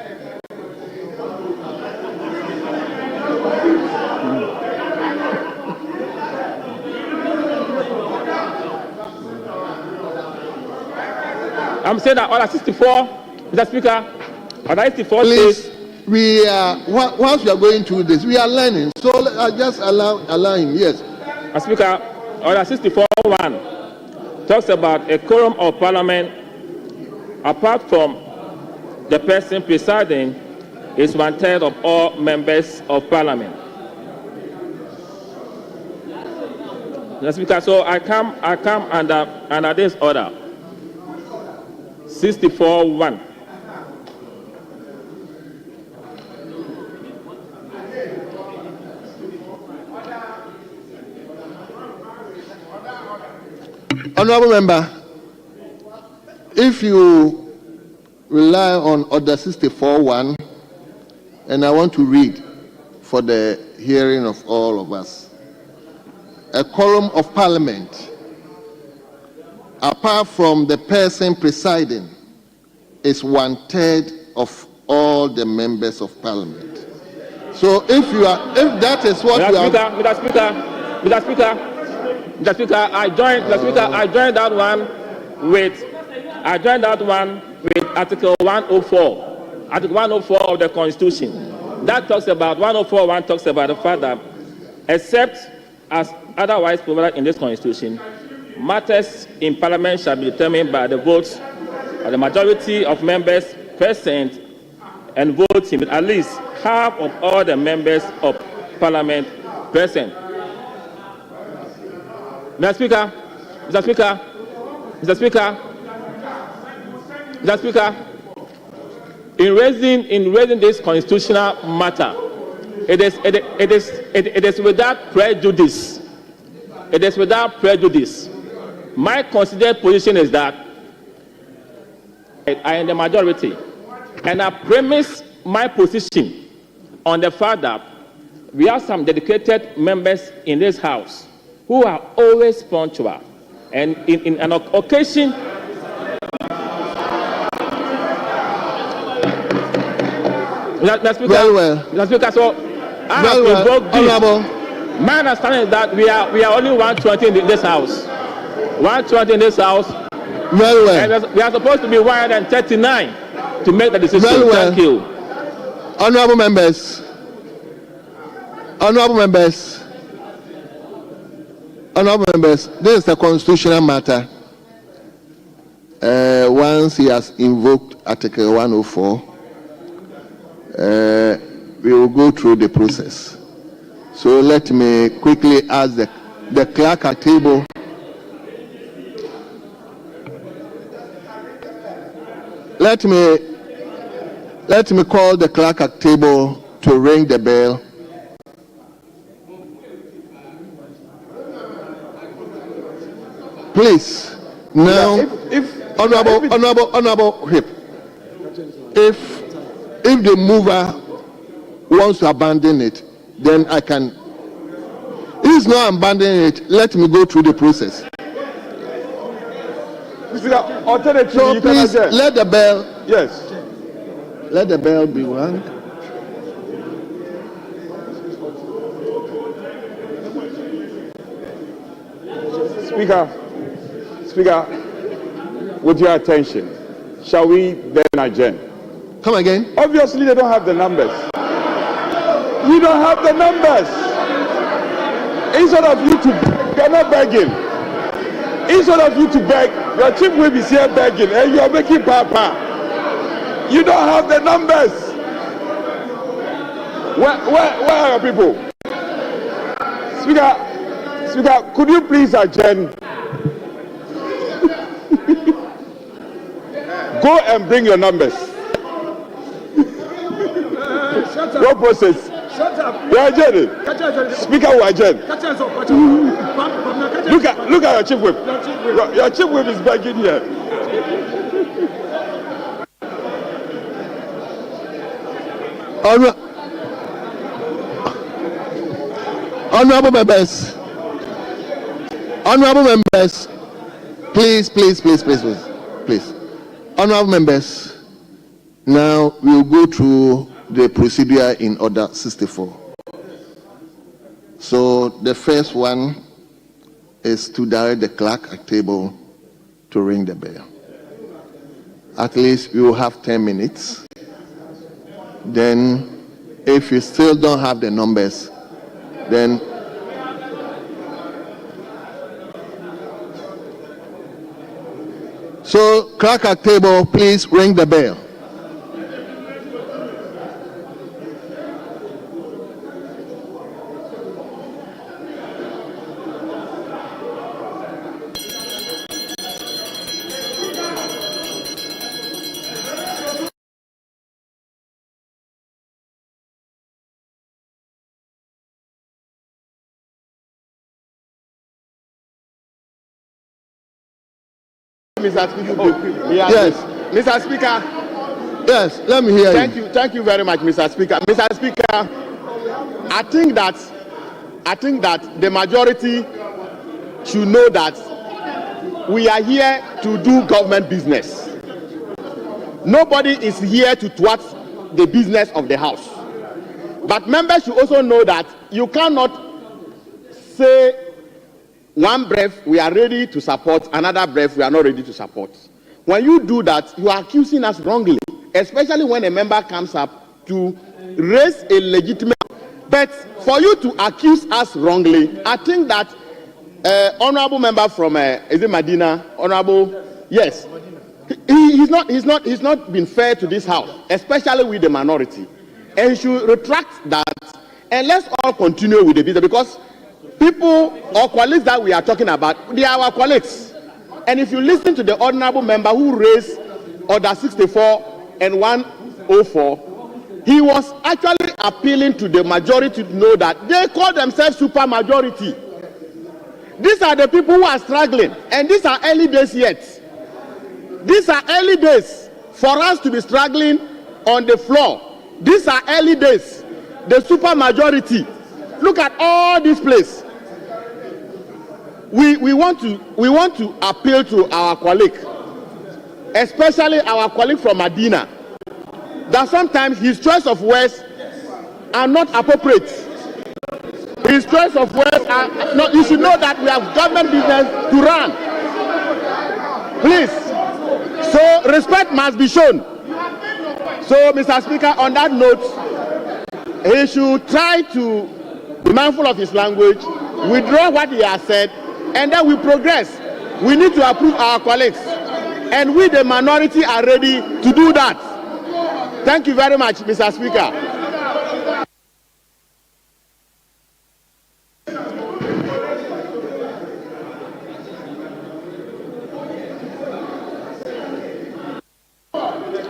I'm saying that Order 64, Mr. Speaker, Order 64 please, says... we are, once we are going through this, we are learning. So just allow him, yes. Mr. Speaker, Order 64(1) talks about a quorum of Parliament. Apart from the person presiding, is 1/3 of all members of Parliament. Mr. Speaker, so I come under this order. 64(1). Honorable Member, if you rely on Order 64(1), and I want to read for the hearing of all of us, a quorum of Parliament, apart from the person presiding, is 1/3 of all the members of Parliament. So if that is what you are... Mr. Speaker, I joined that one with Article 104. Article 104 of the Constitution. That talks about 104(1) talks about the fact that, except as otherwise provided in this Constitution, matters in Parliament shall be determined by the votes of the majority of members present and voting, with at least half of all the members of Parliament present. Mr. Speaker, in raising this constitutional matter, it is without prejudice. It is without prejudice. My considered position is that I am the majority, and I premise my position on the fact that we have some dedicated members in this House who are always punctual, and in an occasion... Mr. Speaker, very well. Mr. Speaker, so I have invoked this. My understanding is that we are only 120 in this House. 120 in this House. Very well. And we are supposed to be 139 to make the decision. Very well. Thank you. Honorable members. This is a constitutional matter. Once he has invoked Article 104, we will go through the process. So let me quickly ask the clerk at table. Let me call the clerk at table to ring the bell. Please, now, honorable Whip, if If the mover wants to abandon it, then I can. If he's not abandoning it, let me go through the process. So please let the bell. Yes. Let the bell be rung. Speaker, with your attention, shall we then adjourn? Come again. Obviously, they don't have the numbers. You don't have the numbers. Instead of you to beg, you're not begging. Instead of you to beg, your chief will be here begging, and you're making papa. You don't have the numbers. Where are your people? Speaker, could you please adjourn? Go and bring your numbers. What process? Shut up. You are adjourning. Speaker will adjourn. Look at your chief whip. Your chief whip is begging here. Honorable members, please. Honorable members, now we'll go through the procedure in Order 64. So the first one is to direct the clerk at table to ring the bell. At least we will have 10 minutes. Then, if you still don't have the numbers, then so clerk at table, please ring the bell. Mr. Speaker. Yes. Mr. Speaker. Yes, let me hear you. Thank you very much, Mr. Speaker. Mr. Speaker, I think that the majority should know that we are here to do government business. Nobody is here to thwart the business of the House. But members should also know that you cannot say one breath we are ready to support, another breath we are not ready to support. When you do that, you are accusing us wrongly, especially when a member comes up to raise a legitimate. But for you to accuse us wrongly, I think that honorable member from is it Medina, honorable, yes, he's not been fair to this House, especially with the minority, and he should retract that, and let's all continue with the business, because people or colleagues that we are talking about, they are our colleagues. And if you listen to the honorable member who raised Order 64 and 104, he was actually appealing to the majority to know that they call themselves super majority. These are the people who are struggling, and these are early days yet. These are early days for us to be struggling on the floor. These are early days. The super majority. Look at all this place. We want to appeal to our colleague, especially our colleague from Medina, that sometimes his choice of words are not appropriate. His choice of words are not. You should know that we have government business to run. Please. So respect must be shown. So, Mr. Speaker, on that note, he should try to be mindful of his language, withdraw what he has said, and then we progress. We need to approve our colleagues, and we, the minority, are ready to do that. Thank you very much, Mr. Speaker.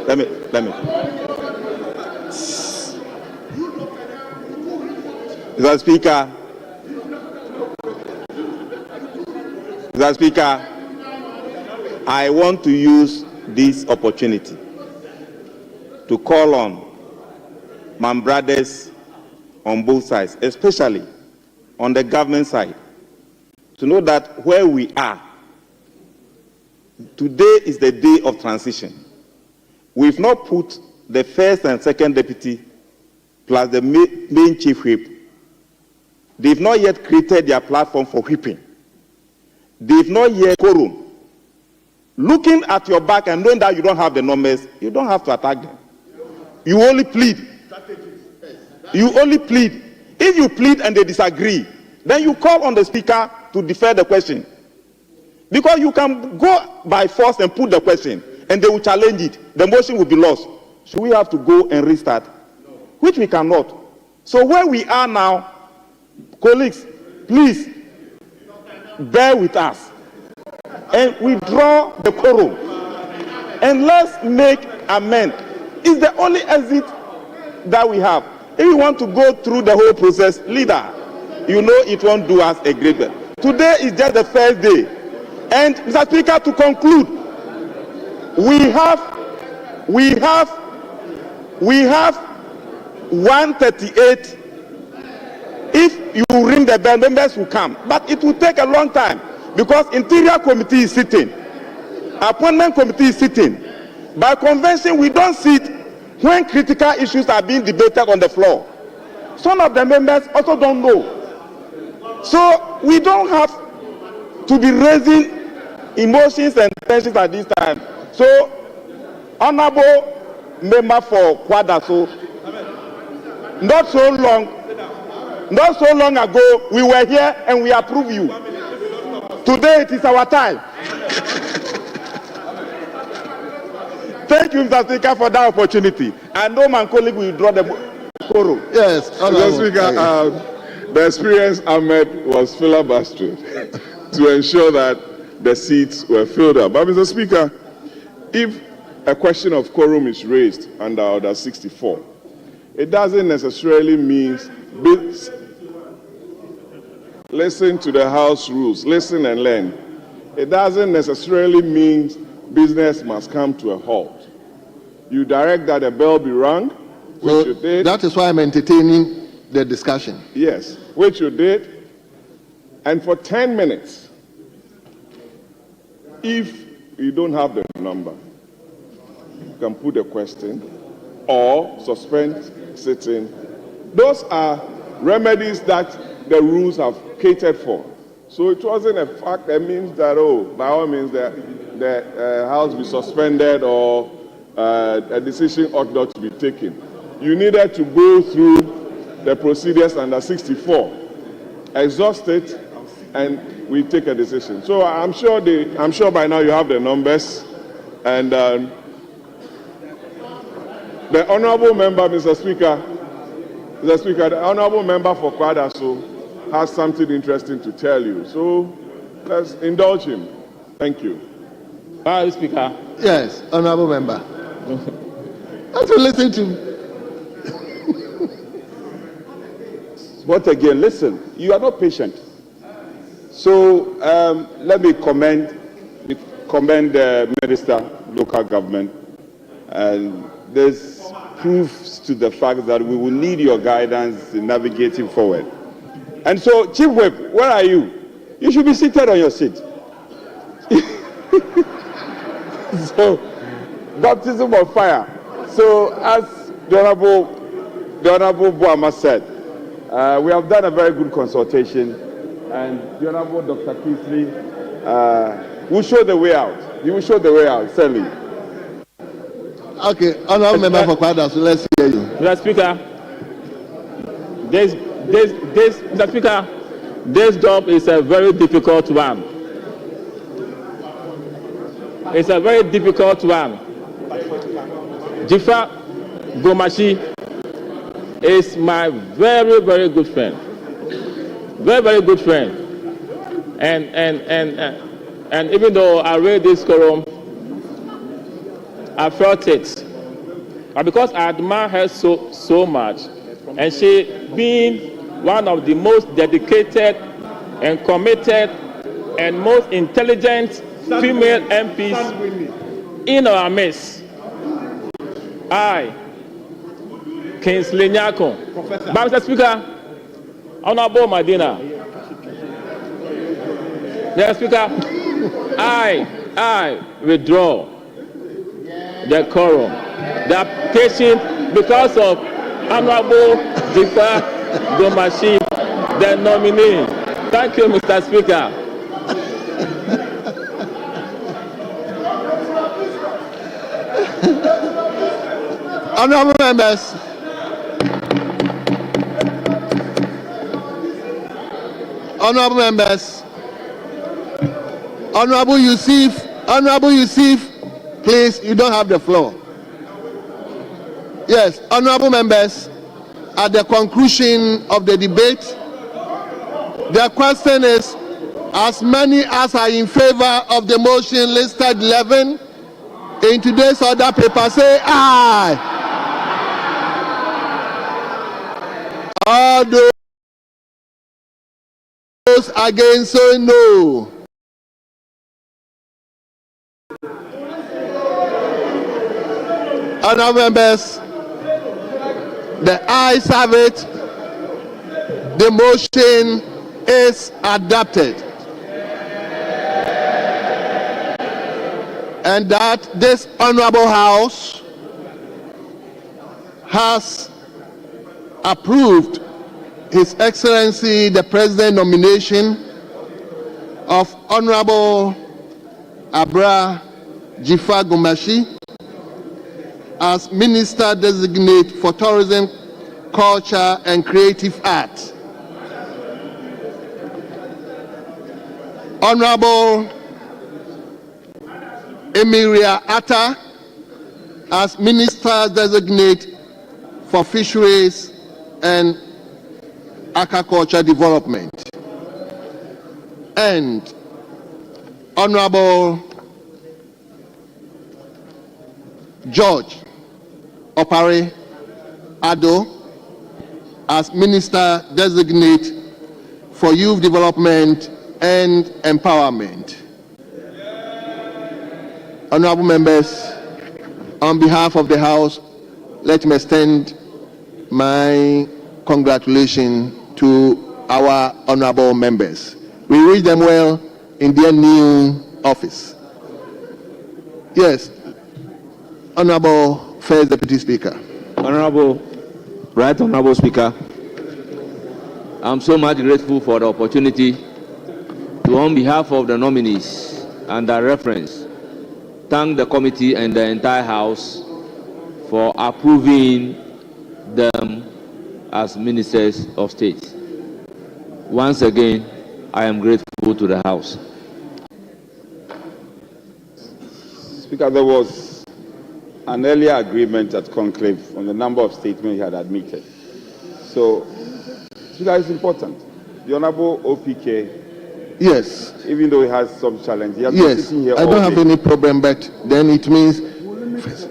Let me. Mr. Speaker, I want to use this opportunity to call on my brothers on both sides, especially on the government side, to know that where we are, today is the day of transition. We've not put the first and second deputy plus the main chief whip. They've not yet created their platform for whipping. They've not yet quorum. Looking at your back and knowing that you don't have the numbers, you don't have to attack them. You only plead. You only plead. If you plead and they disagree, then you call on the speaker to defer the question. Because you can go by force and put the question, and they will challenge it. The motion will be lost. Should we have to go and restart? No. Which we cannot. So where we are now, colleagues, please bear with us and withdraw the quorum. And let's make amend. It's the only exit that we have. If you want to go through the whole process, leader, you know it won't do us a great deal. Today is just the first day. And Mr. Speaker, to conclude, we have 138. If you ring the bell, members will come. But it will take a long time because Interior Committee is sitting. Appointment Committee is sitting. By convention, we don't sit when critical issues are being debated on the floor. Some of the members also don't know. So we don't have to be raising emotions and tensions at this time. So, Honorable Member for Kwadaso, not so long ago, we were here and we approved you. Today it is our time. Thank you, Mr. Speaker, for that opportunity. I know my colleague will draw the quorum. Yes, Mr. Speaker, the experience Ahmed was filibustering to ensure that the seats were filled up. But, Mr. Speaker, if a question of quorum is raised under Order 64, it doesn't necessarily mean listen to the House rules, listen and learn. It doesn't necessarily mean business must come to a halt. You direct that a bell be rung, which you did. That is why I'm entertaining the discussion. Yes, which you did. And for 10 minutes, if you don't have the number, you can put a question or suspend sitting. Those are remedies that the rules have catered for. So it wasn't a fact that means that, by all means, the House be suspended or a decision ought not to be taken. You needed to go through the procedures under 64, exhaust it, and we take a decision. So I'm sure by now you have the numbers, and the honourable member, Mr. Speaker, the honourable member for Kwadaso has something interesting to tell you. So let's indulge him. Thank you. Mr. Speaker. Yes, honourable member. Have to listen to. But again, listen, you are not patient. So let me commend the Minister, Local Government, and this proves to the fact that we will need your guidance in navigating forward. And so, Chief Whip, where are you? You should be seated on your seat. So, baptism of fire. So, as the Honorable Boama said, we have done a very good consultation, and the Honorable Dr. Kingsley will show the way out. He will show the way out, certainly. Okay, honourable member for Kwadaso, so let's hear you. Mr. Speaker, Mr. Speaker, this job is a very difficult one. It's a very difficult one. Jifa Gomashi is my very, very good friend. Very, very good friend. And even though I read this quorum, I felt it. But because I admire her so much, and she being one of the most dedicated and committed and most intelligent female MPs in our midst, I Kingsley Nyako. But Mr. Speaker, Honorable Madina. Mr. Speaker, I withdraw the quorum. The application because of Honorable Jifa Gomashi, the nominee. Thank you, Mr. Speaker. Honorable members, Honorable Yusuf, please, you don't have the floor. Yes, honorable members, at the conclusion of the debate, the question is, as many as are in favor of the motion listed 11 in today's order paper, say aye. All those against, say no. Honorable members, the ayes have it. The motion is adopted. And that this honorable house has approved His Excellency the President nomination of Honorable Abra Jifa Gomashi as Minister Designate for Tourism, Culture and Creative Arts. Honorable Emilia Atta as Minister Designate for Fisheries and Aquaculture Development. And Honorable George Opare Ado as Minister Designate for Youth Development and Empowerment. Honorable members, on behalf of the House, let me extend my congratulations to our honorable members. We wish them well in their new office. Yes, Honorable First Deputy Speaker. Honorable Speaker, I'm so much grateful for the opportunity to, on behalf of the nominees and their reference, thank the committee and the entire House for approving them as Ministers of State. Once again, I am grateful to the House. Speaker, there was an earlier agreement at conclave on the number of statements he had admitted. So, Speaker, it's important. The Honorable OPK, yes, even though he has some challenge, he has been yes, sitting here I all don't have day. any problem, but then it means yes.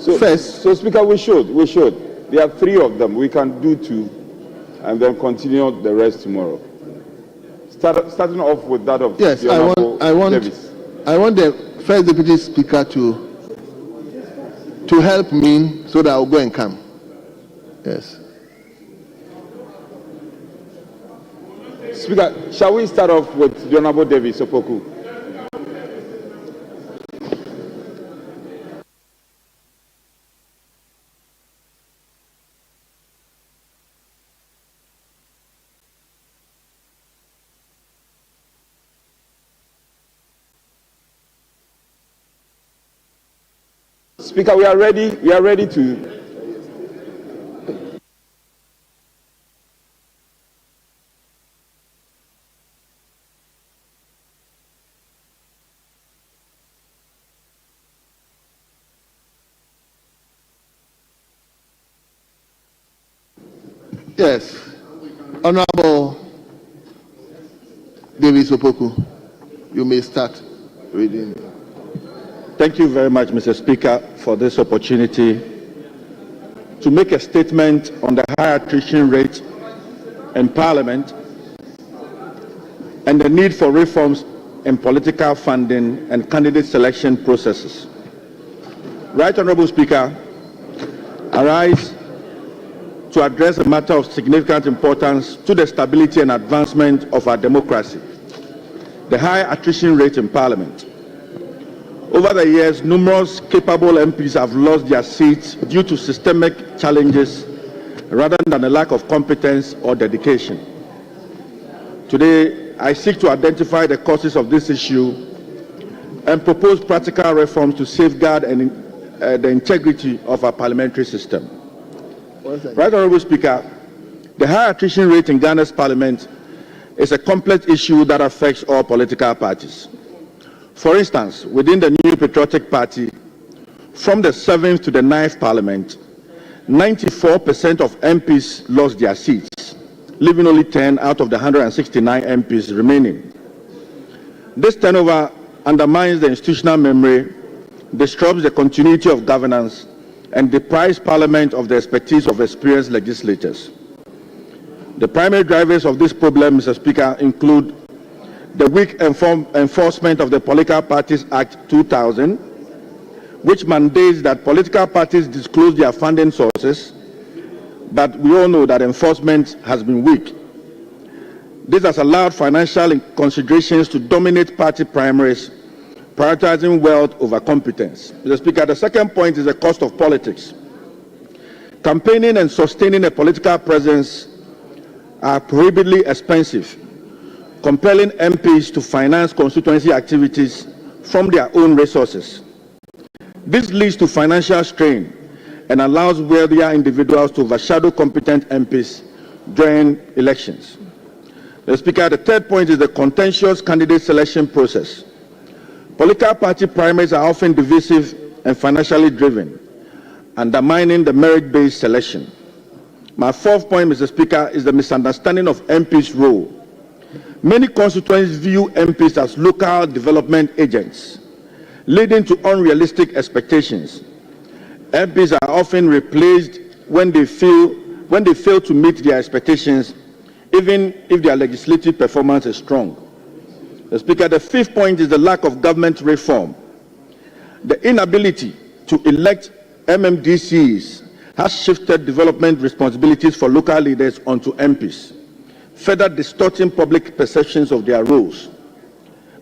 So, Speaker, we should. There are 3 of them. We can do 2 and then continue the rest tomorrow. Starting off with that of yes, the Honorable Davis. I want the First Deputy Speaker to help me so that I'll go and come. Yes. Speaker, shall we start off with the Honorable Davis Opoku? Speaker, we are ready to. Yes, Honorable Davis Opoku, you may start reading. Thank you very much, Mr. Speaker, for this opportunity to make a statement on the high attrition rate in Parliament and the need for reforms in political funding and candidate selection processes. Right Honourable Speaker, I rise to address a matter of significant importance to the stability and advancement of our democracy, the high attrition rate in Parliament. Over the years, numerous capable MPs have lost their seats due to systemic challenges rather than a lack of competence or dedication. Today, I seek to identify the causes of this issue and propose practical reforms to safeguard the integrity of our parliamentary system. Right Honourable Speaker, the high attrition rate in Ghana's Parliament is a complex issue that affects all political parties. For instance, within the New Patriotic Party, from the 7th to the 9th Parliament, 94% of MPs lost their seats, leaving only 10 out of the 169 MPs remaining. This turnover undermines the institutional memory, disrupts the continuity of governance, and deprives Parliament of the expertise of experienced legislators. The primary drivers of this problem, Mr. Speaker, include the weak enforcement of the Political Parties Act 2000, which mandates that political parties disclose their funding sources, but we all know that enforcement has been weak. This has allowed financial considerations to dominate party primaries, prioritizing wealth over competence. Mr. Speaker, the second point is the cost of politics. Campaigning and sustaining a political presence are prohibitively expensive, compelling MPs to finance constituency activities from their own resources. This leads to financial strain and allows wealthier individuals to overshadow competent MPs during elections. Mr. Speaker, the third point is the contentious candidate selection process. Political party primaries are often divisive and financially driven, undermining the merit-based selection. My fourth point, Mr. Speaker, is the misunderstanding of MPs' role. Many constituents view MPs as local development agents, leading to unrealistic expectations. MPs are often replaced when they fail to meet their expectations, even if their legislative performance is strong. Mr. Speaker, the fifth point is the lack of government reform. The inability to elect MMDCs has shifted development responsibilities for local leaders onto MPs, further distorting public perceptions of their roles.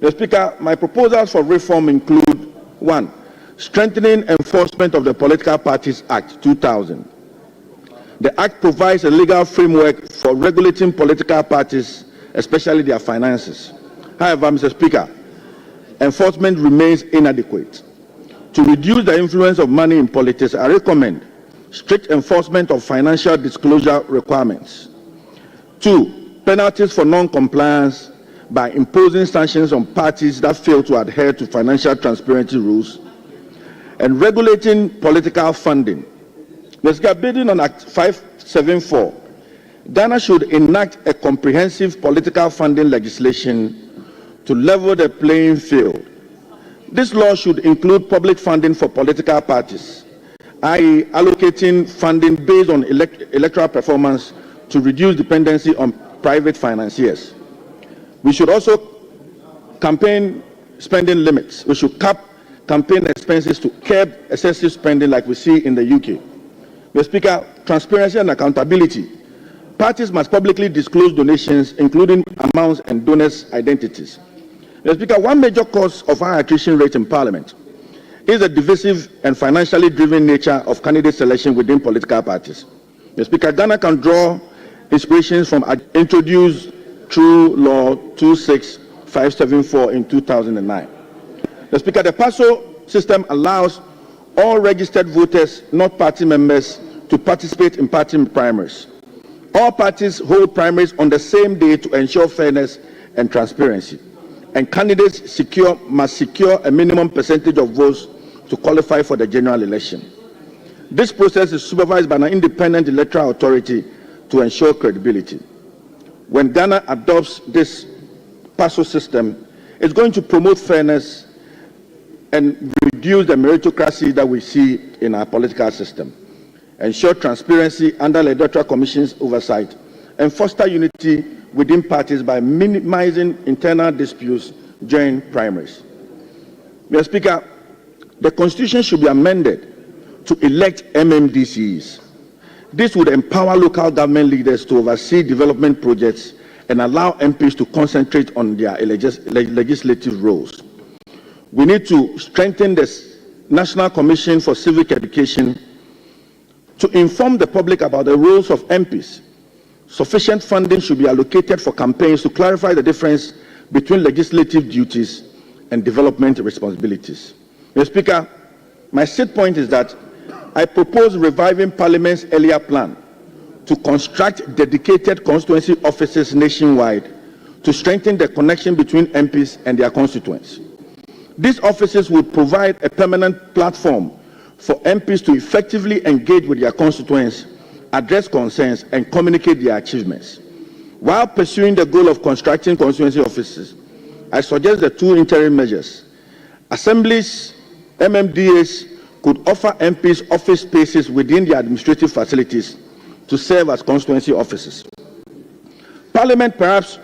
Mr. Speaker, my proposals for reform include: 1. Strengthening enforcement of the Political Parties Act 2000. The Act provides a legal framework for regulating political parties, especially their finances. However, Mr. Speaker, enforcement remains inadequate. To reduce the influence of money in politics, I recommend strict enforcement of financial disclosure requirements. 2. Penalties for non-compliance by imposing sanctions on parties that fail to adhere to financial transparency rules, and regulating political funding. Mr. Speaker, building on Act 574, Ghana should enact a comprehensive political funding legislation to level the playing field. This law should include public funding for political parties, i.e. allocating funding based on electoral performance to reduce dependency on private financiers. We should also campaign spending limits. We should cap campaign expenses to curb excessive spending like we see in the UK. Mr. Speaker, transparency and accountability. Parties must publicly disclose donations, including amounts and donors' identities. Mr. Speaker, one major cause of high attrition rate in Parliament is the divisive and financially driven nature of candidate selection within political parties. Mr. Speaker, Ghana can draw inspirations from introduced through Law 26574 in 2009. Mr. Speaker, the PASO system allows all registered voters, not party members, to participate in party primaries. All parties hold primaries on the same day to ensure fairness and transparency. And candidates must secure a minimum percentage of votes to qualify for the general election. This process is supervised by an independent electoral authority to ensure credibility. When Ghana adopts this PASO system, it's going to promote fairness and reduce the meritocracy that we see in our political system, ensure transparency under the Electoral Commission's oversight, and foster unity within parties by minimizing internal disputes during primaries. Mr. Speaker, the Constitution should be amended to elect MMDCs. This would empower local government leaders to oversee development projects and allow MPs to concentrate on their legislative roles. We need to strengthen the National Commission for Civic Education to inform the public about the roles of MPs. Sufficient funding should be allocated for campaigns to clarify the difference between legislative duties and development responsibilities. Mr. Speaker, my sixth point is that I propose reviving Parliament's earlier plan to construct dedicated constituency offices nationwide to strengthen the connection between MPs and their constituents. These offices will provide a permanent platform for MPs to effectively engage with their constituents, address concerns, and communicate their achievements. While pursuing the goal of constructing constituency offices, I suggest the two interim measures. Assemblies, MMDAs, could offer MPs office spaces within the administrative facilities to serve as constituency offices. Parliament perhaps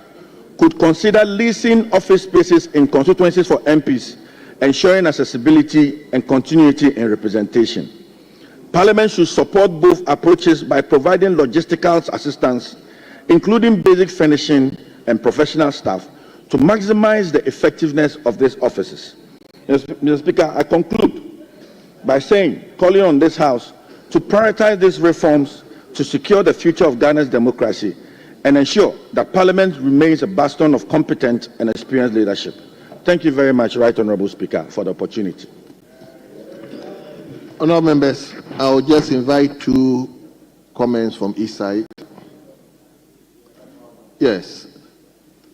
could consider leasing office spaces in constituencies for MPs, ensuring accessibility and continuity in representation. Parliament should support both approaches by providing logistical assistance, including basic furnishing and professional staff, to maximize the effectiveness of these offices. Mr. Speaker, I conclude by calling on this House to prioritize these reforms to secure the future of Ghana's democracy and ensure that Parliament remains a bastion of competent and experienced leadership. Thank you very much, Right Honourable Speaker, for the opportunity. Honourable members, I will just invite two comments from each side. Yes.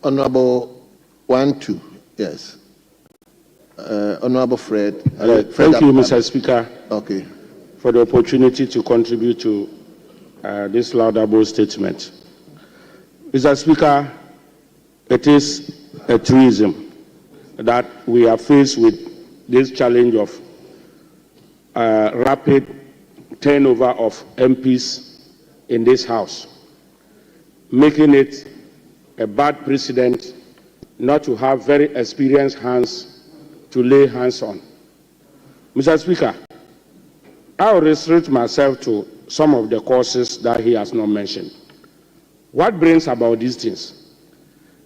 Honourable 1, 2. Yes. Honourable Fred. Thank you, Mr. Speaker, for the opportunity to contribute to this laudable statement. Mr. Speaker, it is a truism that we are faced with this challenge of rapid turnover of MPs in this House, making it a bad precedent not to have very experienced hands to lay hands on. Mr. Speaker, I will restrict myself to some of the causes that he has not mentioned. What brings about these things?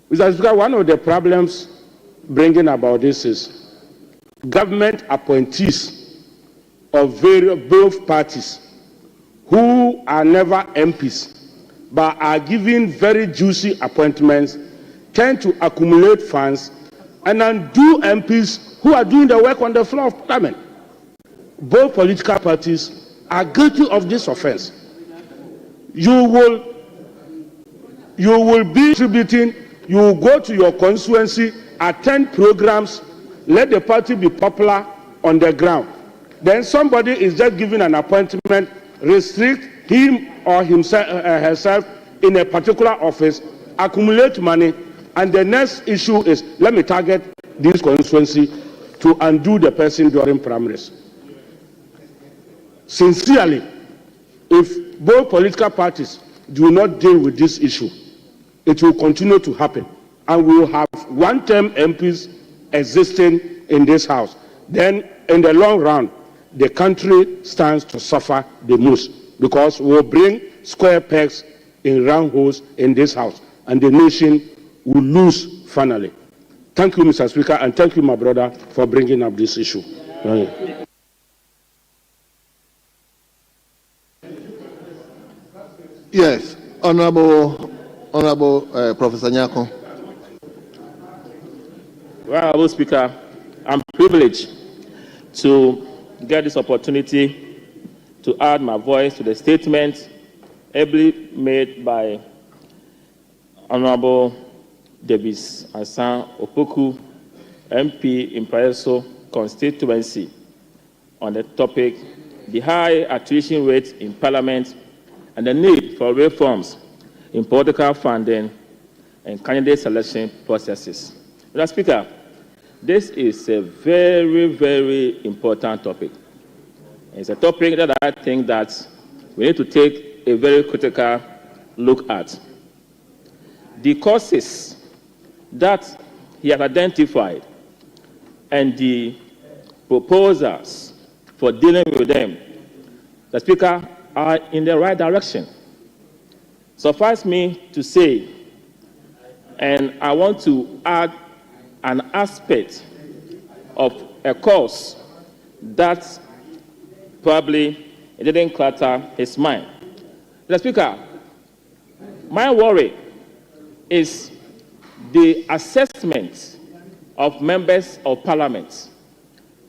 Mr. Speaker, one of the problems bringing about this is government appointees of both parties who are never MPs but are given very juicy appointments tend to accumulate funds and undo MPs who are doing the work on the floor of Parliament. Both political parties are guilty of this offense. You will be distributing, you will go to your constituency, attend programs, let the party be popular on the ground. Then somebody is just given an appointment, restrict him or herself in a particular office, accumulate money, and the next issue is, let me target this constituency to undo the person during primaries. Sincerely, if both political parties do not deal with this issue, it will continue to happen, and we will have one-term MPs existing in this House. Then, in the long run, the country stands to suffer the most, because we will bring square pegs in round holes in this House, and the nation will lose finally. Thank you, Mr. Speaker, and thank you, my brother, for bringing up this issue. Yes, Honourable Professor Nyako. Well, Honourable Speaker, I'm privileged to get this opportunity to add my voice to the statement ably made by Honourable Davis Asan Opoku, MP in Paeso constituency, on the topic, the high attrition rate in Parliament and the need for reforms in political funding and candidate selection processes. Mr. Speaker, this is a very, very important topic. It's a topic that I think that we need to take a very critical look at. the causes that he has identified and the proposals for dealing with them, the Speaker, are in the right direction. Suffice me to say, and I want to add an aspect of a cause that probably it didn't clutter his mind. The Speaker, my worry is the assessment of members of Parliament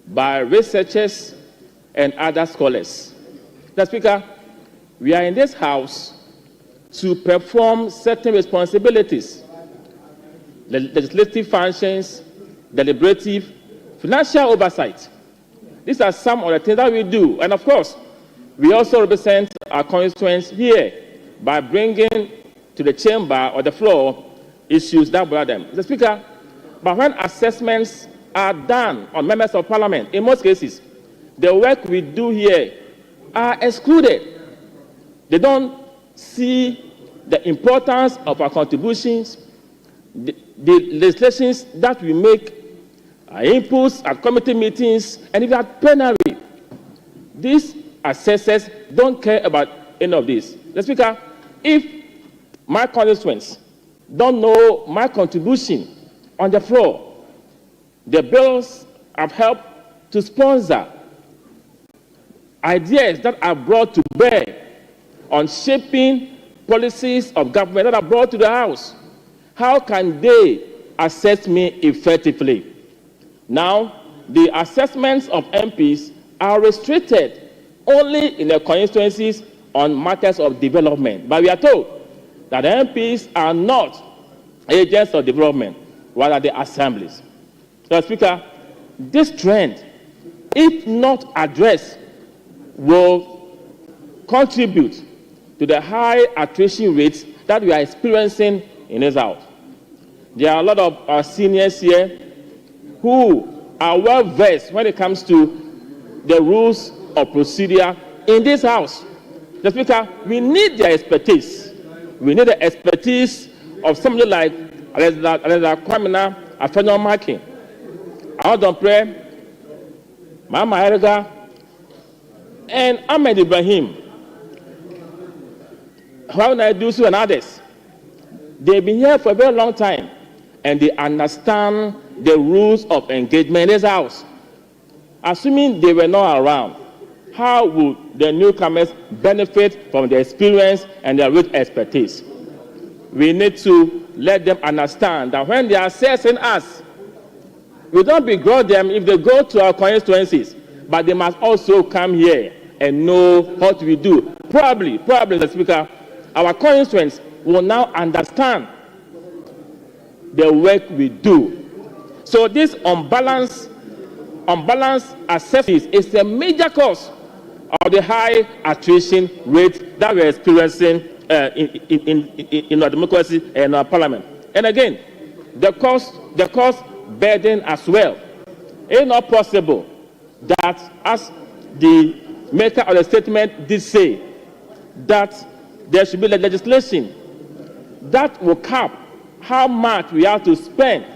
by researchers and other scholars. The Speaker, we are in this House to perform certain responsibilities, legislative functions, deliberative, financial oversight. These are some of the things that we do. And of course, we also represent our constituents here by bringing to the chamber or the floor issues that bother them. Mr. Speaker, but when assessments are done on members of Parliament, in most cases, the work we do here are excluded. They don't see the importance of our contributions, the legislations that we make, our inputs at committee meetings, and even at plenary. These assessors don't care about any of this. Mr. Speaker, if my constituents don't know my contribution on the floor, the bills have helped to sponsor ideas that are brought to bear on shaping policies of government that are brought to the House. How can they assess me effectively? Now, the assessments of MPs are restricted only in their constituencies on matters of development. But we are told that the MPs are not agents of development, rather the assemblies. So, Speaker, this trend, if not addressed, will contribute to the high attrition rates that we are experiencing in this House. There are a lot of our seniors here who are well versed when it comes to the rules of procedure in this House. The Speaker, we need their expertise. We need the expertise of somebody like Alexander Kwamina Afenyo-Markin, Adon Pre, Mama Erga, and Ahmed Ibrahim, Haruna Dusu, and others. They've been here for a very long time, and they understand the rules of engagement in this House. Assuming they were not around, how would the newcomers benefit from their experience and their rich expertise? We need to let them understand that when they are assessing us, we don't begrudge them if they go to our constituencies, but they must also come here and know what we do. Probably, Mr. Speaker, our constituents will now understand the work we do. So this unbalanced assessment is a major cause of the high attrition rate that we're experiencing in our democracy and our Parliament. And again, the cost burden as well. It's not possible that, as the maker of the statement did say, that there should be legislation that will cap how much we have to spend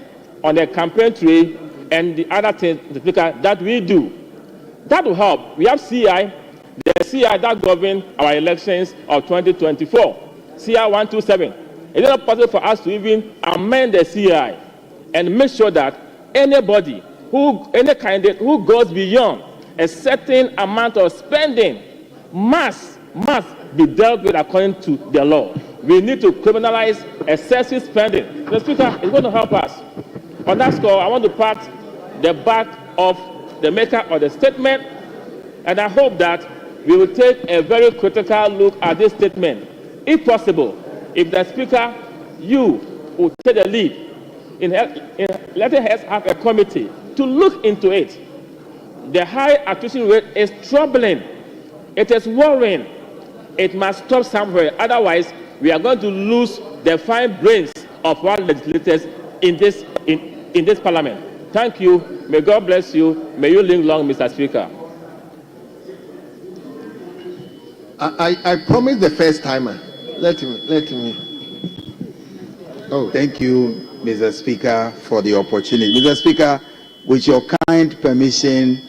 on the campaign trail and the other things, the Speaker, that we do. That will help. We have CI, the CI that governs our elections of 2024, CI 127. It's not possible for us to even amend the CI and make sure that anybody any candidate who goes beyond a certain amount of spending must be dealt with according to the law. We need to criminalize excessive spending. The Speaker is going to help us. On that score, I want to pat the back of the maker of the statement, and I hope that we will take a very critical look at this statement. If possible, if the Speaker, you will take the lead in letting us have a committee to look into it. The high attrition rate is troubling. It is worrying. It must stop somewhere. Otherwise, we are going to lose the fine brains of our legislators in this Parliament. Thank you. May God bless you. May you live long, Mr. Speaker. I promised the first timer. Let me. Thank you, Mr. Speaker, for the opportunity. Mr. Speaker, with your kind permission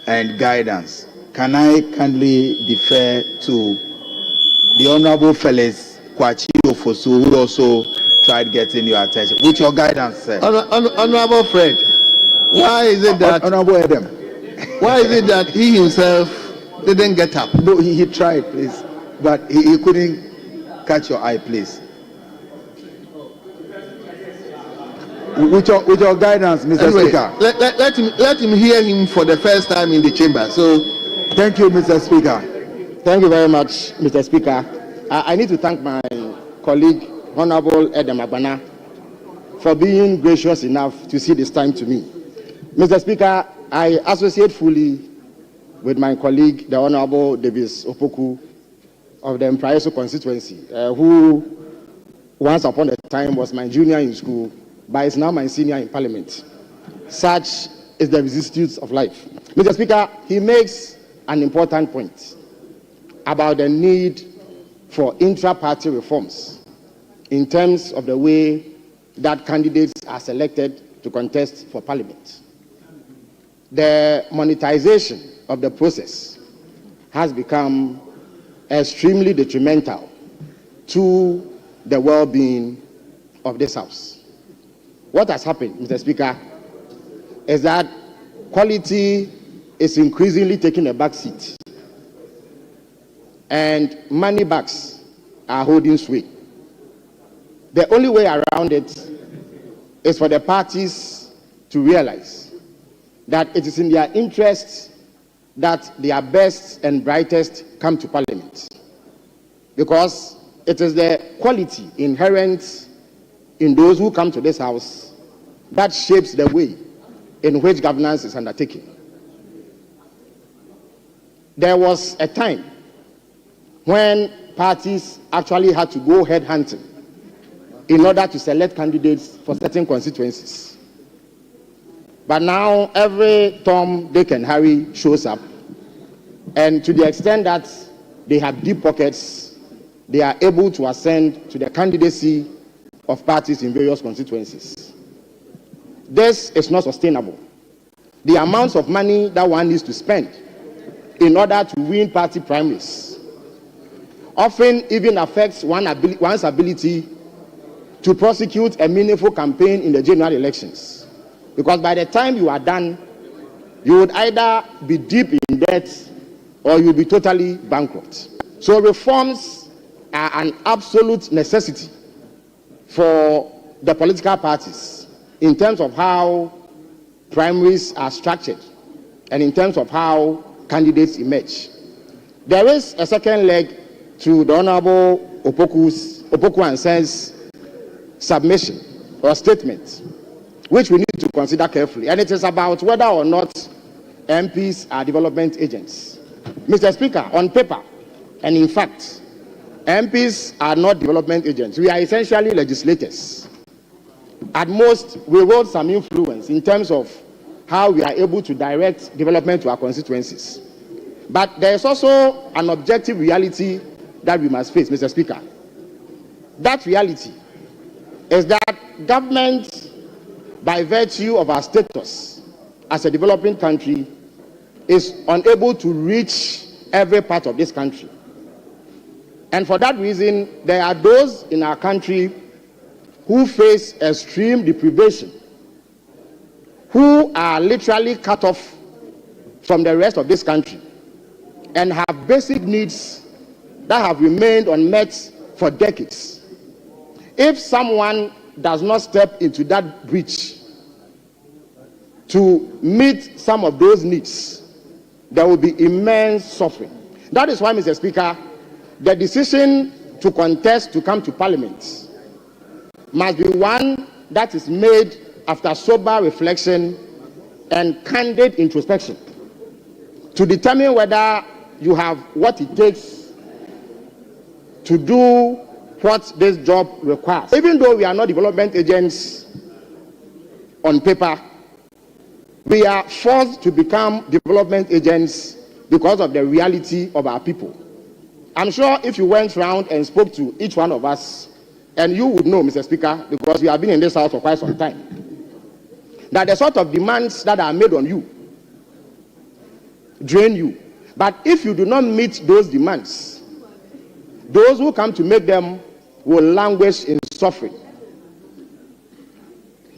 and guidance, can I kindly defer to the Honorable Felix Kwachi Ofosu, who also tried getting your attention? With your guidance, sir. Honorable Fred, why is it that Honorable Adam, why is it that he himself didn't get up? No, he tried, please, but he couldn't catch your eye, please. With your guidance, Mr. Anyway, Speaker. Let him hear him for the first time in the chamber. So, thank you, Mr. Speaker. Thank you very much, Mr. Speaker. I need to thank my colleague, Honorable Adam Agbana, for being gracious enough to see this time to me. Mr. Speaker, I associate fully with my colleague, the Honorable Davis Opoku of the Mpraeso constituency, who once upon a time was my junior in school, but is now my senior in Parliament. Such is the vicissitudes of life. Mr. Speaker, he makes an important point about the need for intra-party reforms in terms of the way that candidates are selected to contest for Parliament. The monetization of the process has become extremely detrimental to the well-being of this House. What has happened, Mr. Speaker, is that quality is increasingly taking a back seat, and money bags are holding sway. The only way around it is for the parties to realize that it is in their interests that their best and brightest come to Parliament, because it is the quality inherent in those who come to this House that shapes the way in which governance is undertaken. There was a time when parties actually had to go head hunting in order to select candidates for certain constituencies. But now every Tom, Dick, and Harry shows up, and to the extent that they have deep pockets, they are able to ascend to the candidacy of parties in various constituencies. This is not sustainable. The amounts of money that one needs to spend in order to win party primaries often even affects one's ability to prosecute a meaningful campaign in the general elections. Because by the time you are done, you would either be deep in debt or you'll be totally bankrupt. So reforms are an absolute necessity for the political parties in terms of how primaries are structured and in terms of how candidates emerge. There is a second leg to the Honorable Opoku and Sen's submission or statement, which we need to consider carefully, and it is about whether or not MPs are development agents. Mr. Speaker, on paper and in fact, MPs are not development agents. We are essentially legislators. At most, we hold some influence in terms of how we are able to direct development to our constituencies. But there is also an objective reality that we must face, Mr. Speaker. That reality is that government, by virtue of our status as a developing country, is unable to reach every part of this country. And for that reason, there are those in our country who face extreme deprivation, who are literally cut off from the rest of this country and have basic needs that have remained unmet for decades. If someone does not step into that breach to meet some of those needs, there will be immense suffering. That is why, Mr. Speaker, the decision to contest to come to Parliament must be one that is made after sober reflection and candid introspection to determine whether you have what it takes to do what this job requires. Even though we are not development agents on paper, we are forced to become development agents because of the reality of our people. I'm sure if you went around and spoke to each one of us, and you would know, Mr. Speaker, because you have been in this house for quite some time, that the sort of demands that are made on you drain you. But if you do not meet those demands, those who come to make them will languish in suffering.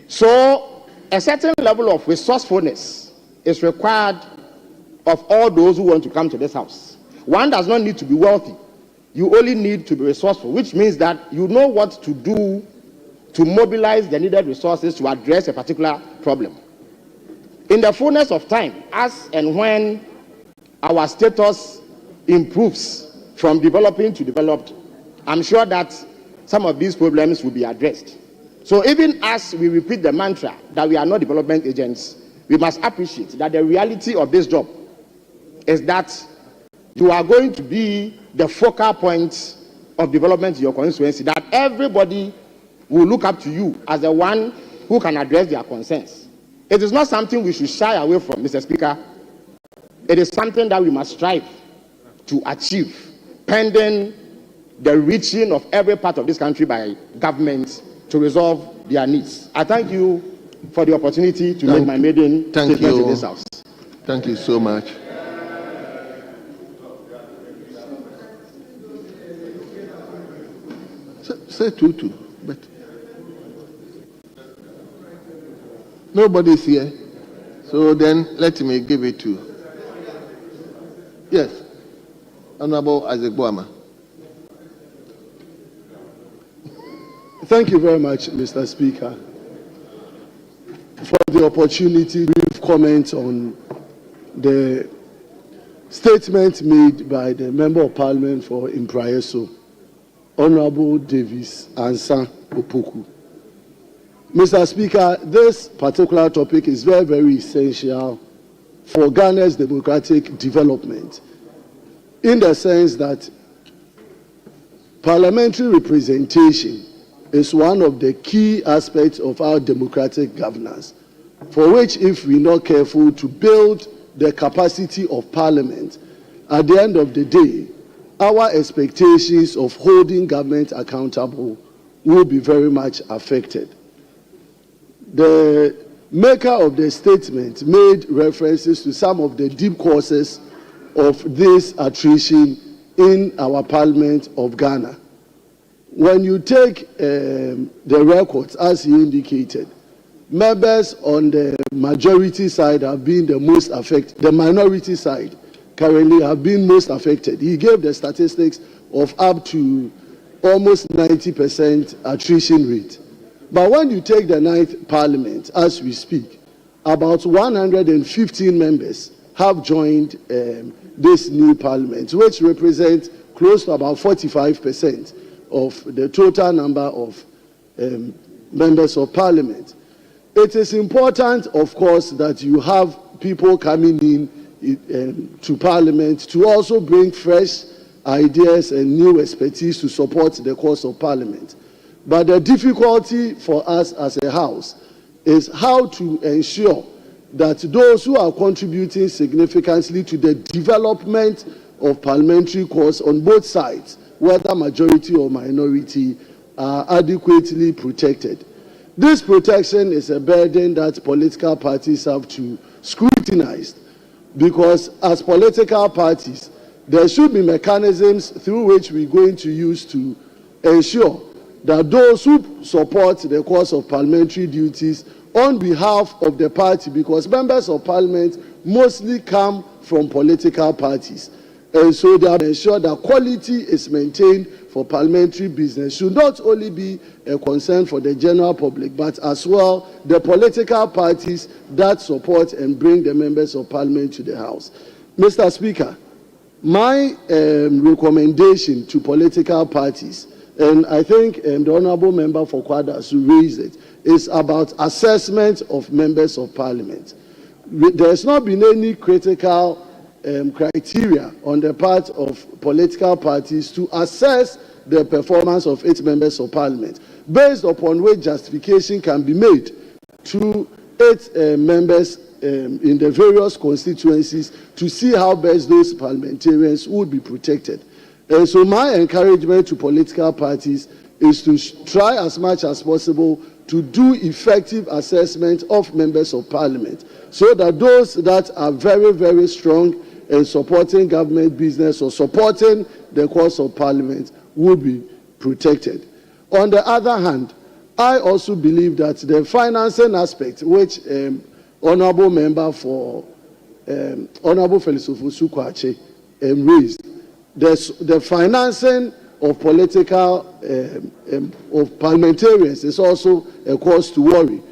So a certain level of resourcefulness is required of all those who want to come to this house. One does not need to be wealthy. You only need to be resourceful, which means that you know what to do to mobilize the needed resources to address a particular problem. In the fullness of time, as and when our status improves from developing to developed, I'm sure that some of these problems will be addressed. So even as we repeat the mantra that we are not development agents, we must appreciate that the reality of this job is that you are going to be the focal point of development in your constituency, that everybody will look up to you as the one who can address their concerns. It is not something we should shy away from, Mr. Speaker. It is something that we must strive to achieve, pending the reaching of every part of this country by government to resolve their needs. I thank you for the opportunity to make my maiden statement in this house. Thank you so much. Say two, but nobody's here. So then let me give it to, yes, Honorable Isaac Boama. Thank you very much, Mr. Speaker, for the opportunity to brief comment on the statement made by the Member of Parliament for Impraeso, Honorable Davis Ansa Opoku. Mr. Speaker, this particular topic is very, very essential for Ghana's democratic development, in the sense that parliamentary representation is one of the key aspects of our democratic governance, for which, if we're not careful to build the capacity of Parliament, at the end of the day, our expectations of holding government accountable will be very much affected. The maker of the statement made references to some of the deep causes of this attrition in our Parliament of Ghana. When you take the records, as he indicated, members on the majority side have been the most affected. The minority side currently have been most affected. He gave the statistics of up to almost 90% attrition rate. But when you take the 9th Parliament, as we speak, about 115 members have joined this new Parliament, which represents close to about 45% of the total number of members of Parliament. It is important, of course, that you have people coming in to Parliament to also bring fresh ideas and new expertise to support the cause of Parliament. But the difficulty for us as a House is how to ensure that those who are contributing significantly to the development of parliamentary cause on both sides, whether majority or minority, are adequately protected. This protection is a burden that political parties have to scrutinize, because as political parties, there should be mechanisms through which we're going to use to ensure that those who support the cause of parliamentary duties on behalf of the party, because members of Parliament mostly come from political parties, and so they have ensured that quality is maintained for parliamentary business, should not only be a concern for the general public, but as well the political parties that support and bring the members of Parliament to the House. Mr. Speaker, my recommendation to political parties, and I think the Honourable Member for Kwadas raised it, is about assessment of members of Parliament. There has not been any critical criteria on the part of political parties to assess the performance of its members of Parliament, based upon which justification can be made to its members in the various constituencies to see how best those parliamentarians would be protected. So my encouragement to political parties is to try as much as possible to do effective assessment of members of parliament, so that those that are very, very strong in supporting government business or supporting the cause of parliament will be protected. On the other hand, I also believe that the financing aspect, which Honourable Member for Honourable Felix Ofosu-Kwakye raised, the financing of political of parliamentarians is also a cause to worry,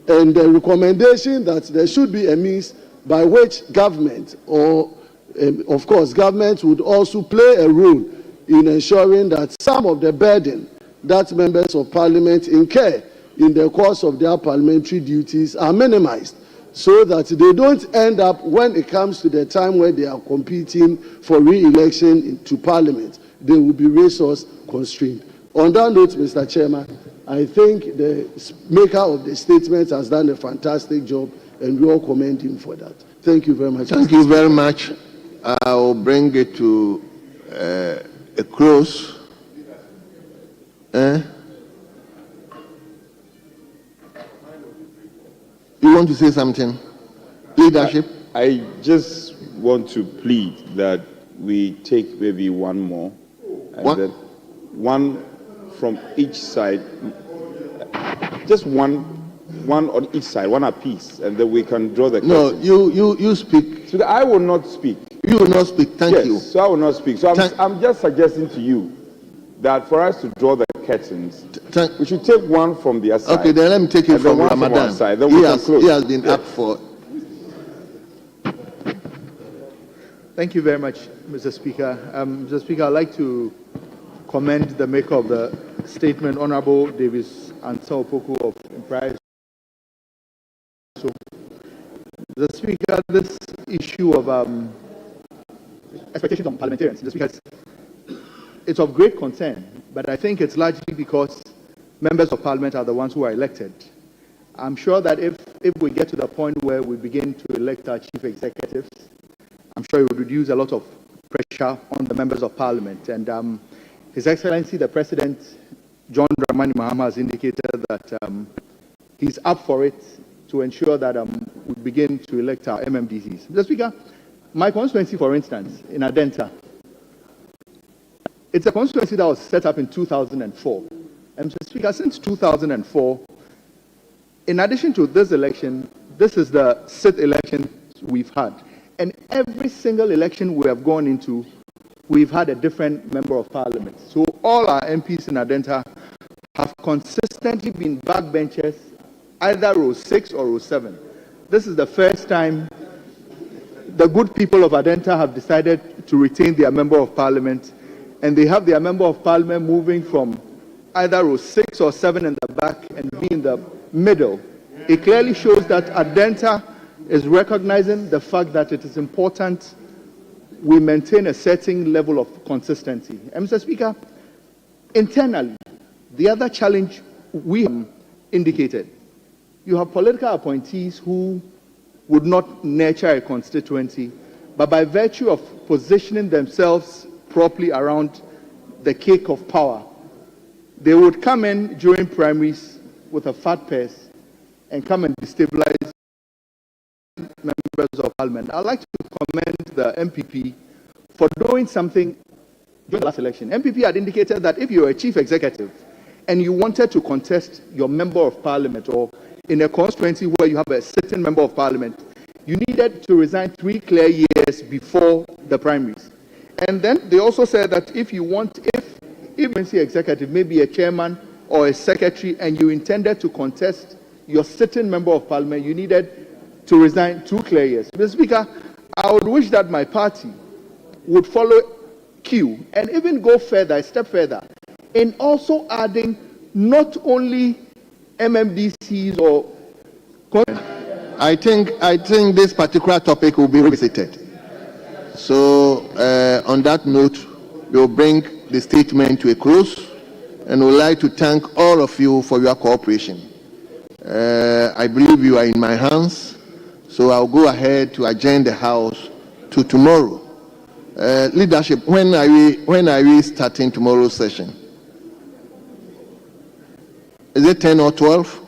and the recommendation that there should be a means by which government, or of course government, would also play a role in ensuring that some of the burden that members of parliament incur in the course of their parliamentary duties are minimized, so that they don't end up, when it comes to the time where they are competing for re-election into parliament, they will be resource constrained. On that note, Mr. Chairman, I think the maker of the statement has done a fantastic job, and we all commend him for that. Thank you very much. Thank you very much. I will bring it to a close. You want to say something? Leadership? I just want to plead that we take maybe one more, and then one from each side, just one on each side, one apiece, and then we can draw the curtain. No, you speak. So I will not speak. You will not speak. Thank you. So I will not speak. So I'm just suggesting to you that for us to draw the curtains, we should take one from the other side. Okay, then let me take it from Ramadan. Side, then we can close. He has been up for. Thank you very much, Mr. Speaker. Mr. Speaker, I'd like to commend the maker of the statement, Honourable Davis Ansah-Opoku of Empire. So, Mr. Speaker, this issue of expectations on parliamentarians, Mr. Speaker, it's of great concern, but I think it's largely because members of parliament are the ones who are elected. I'm sure that if we get to the point where we begin to elect our chief executives, I'm sure it would reduce a lot of pressure on the members of parliament. And His Excellency, the President, John Dramani Mahama, has indicated that he's up for it to ensure that we begin to elect our MMDCs. Mr. Speaker, my constituency, for instance, in Adenta, it's a constituency that was set up in 2004. And Mr. Speaker, since 2004, in addition to this election, this is the 6th election we've had. And every single election we have gone into, we've had a different member of parliament. So all our MPs in Adenta have consistently been backbenchers, either row 6 or row 7. This is the first time the good people of Adenta have decided to retain their member of parliament, and they have their member of parliament moving from either row 6 or 7 in the back and be in the middle. It clearly shows that Adenta is recognizing the fact that it is important we maintain a certain level of consistency. And Mr. Speaker, internally, the other challenge we have indicated, you have political appointees who would not nurture a constituency, but by virtue of positioning themselves properly around the cake of power, they would come in during primaries with a fat purse and come and destabilize members of parliament. I'd like to commend the MPP for doing something during the last election. MPP had indicated that if you're a chief executive and you wanted to contest your member of parliament, or in a constituency where you have a certain member of parliament, you needed to resign 3 clear years before the primaries. And then they also said that if you executive, maybe a chairman or a secretary, and you intended to contest your sitting member of parliament, you needed to resign 2 clear years. Mr. Speaker, I would wish that my party would follow queue and even go further, a step further, in also adding not only MMDCs or... I think this particular topic will be revisited. So, on that note, we'll bring the statement to a close, and we'd like to thank all of you for your cooperation. I believe you are in my hands, so I'll go ahead to adjourn the House to tomorrow. Leadership, when are we starting tomorrow's session? Is it 10 or 12?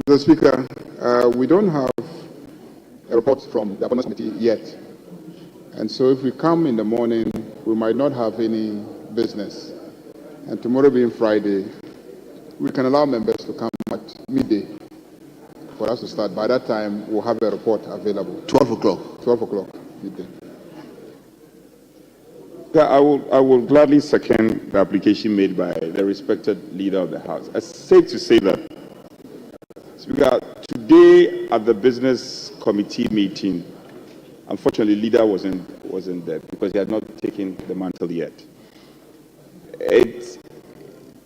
Mr. Speaker, we don't have a report from the Appointments Committee yet. And so if we come in the morning, we might not have any business. And tomorrow being Friday, we can allow members to come at midday for us to start. By that time, we'll have a report available. 12 o'clock. 12 o'clock, midday. Yeah, I will gladly second the application made by the respected leader of the House. It's safe to say that, Speaker, today at the business committee meeting, unfortunately, leader wasn't there because he had not taken the mantle yet. It's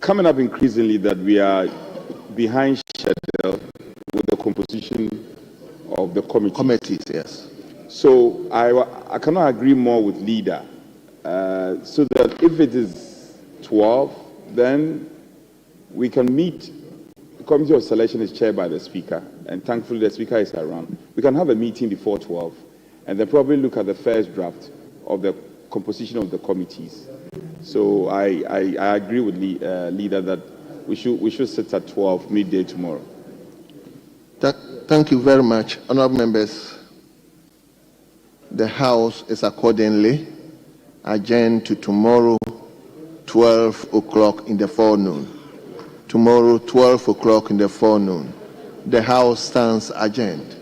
coming up increasingly that we are behind schedule with the composition of the committees. Committees, yes. So I cannot agree more with leader. So that if it is 12, then we can meet. The committee of selection is chaired by the speaker, and thankfully the speaker is around. We can have a meeting before 12, and then probably look at the first draft of the composition of the committees. So I agree with leader that we should sit at 12 midday tomorrow. Thank you very much, honourable members. The House is accordingly adjourned to tomorrow, 12 o'clock in the forenoon. Tomorrow, 12 o'clock in the forenoon. The House stands adjourned.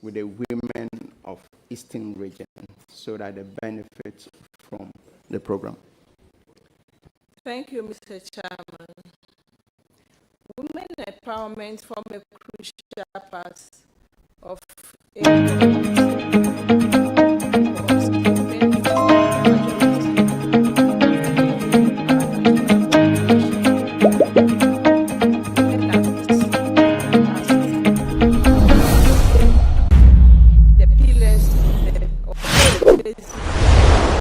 with the women of Eastern Region so that they benefit from the program? Thank you, Mr. Chairman. Women empowerment form a crucial part of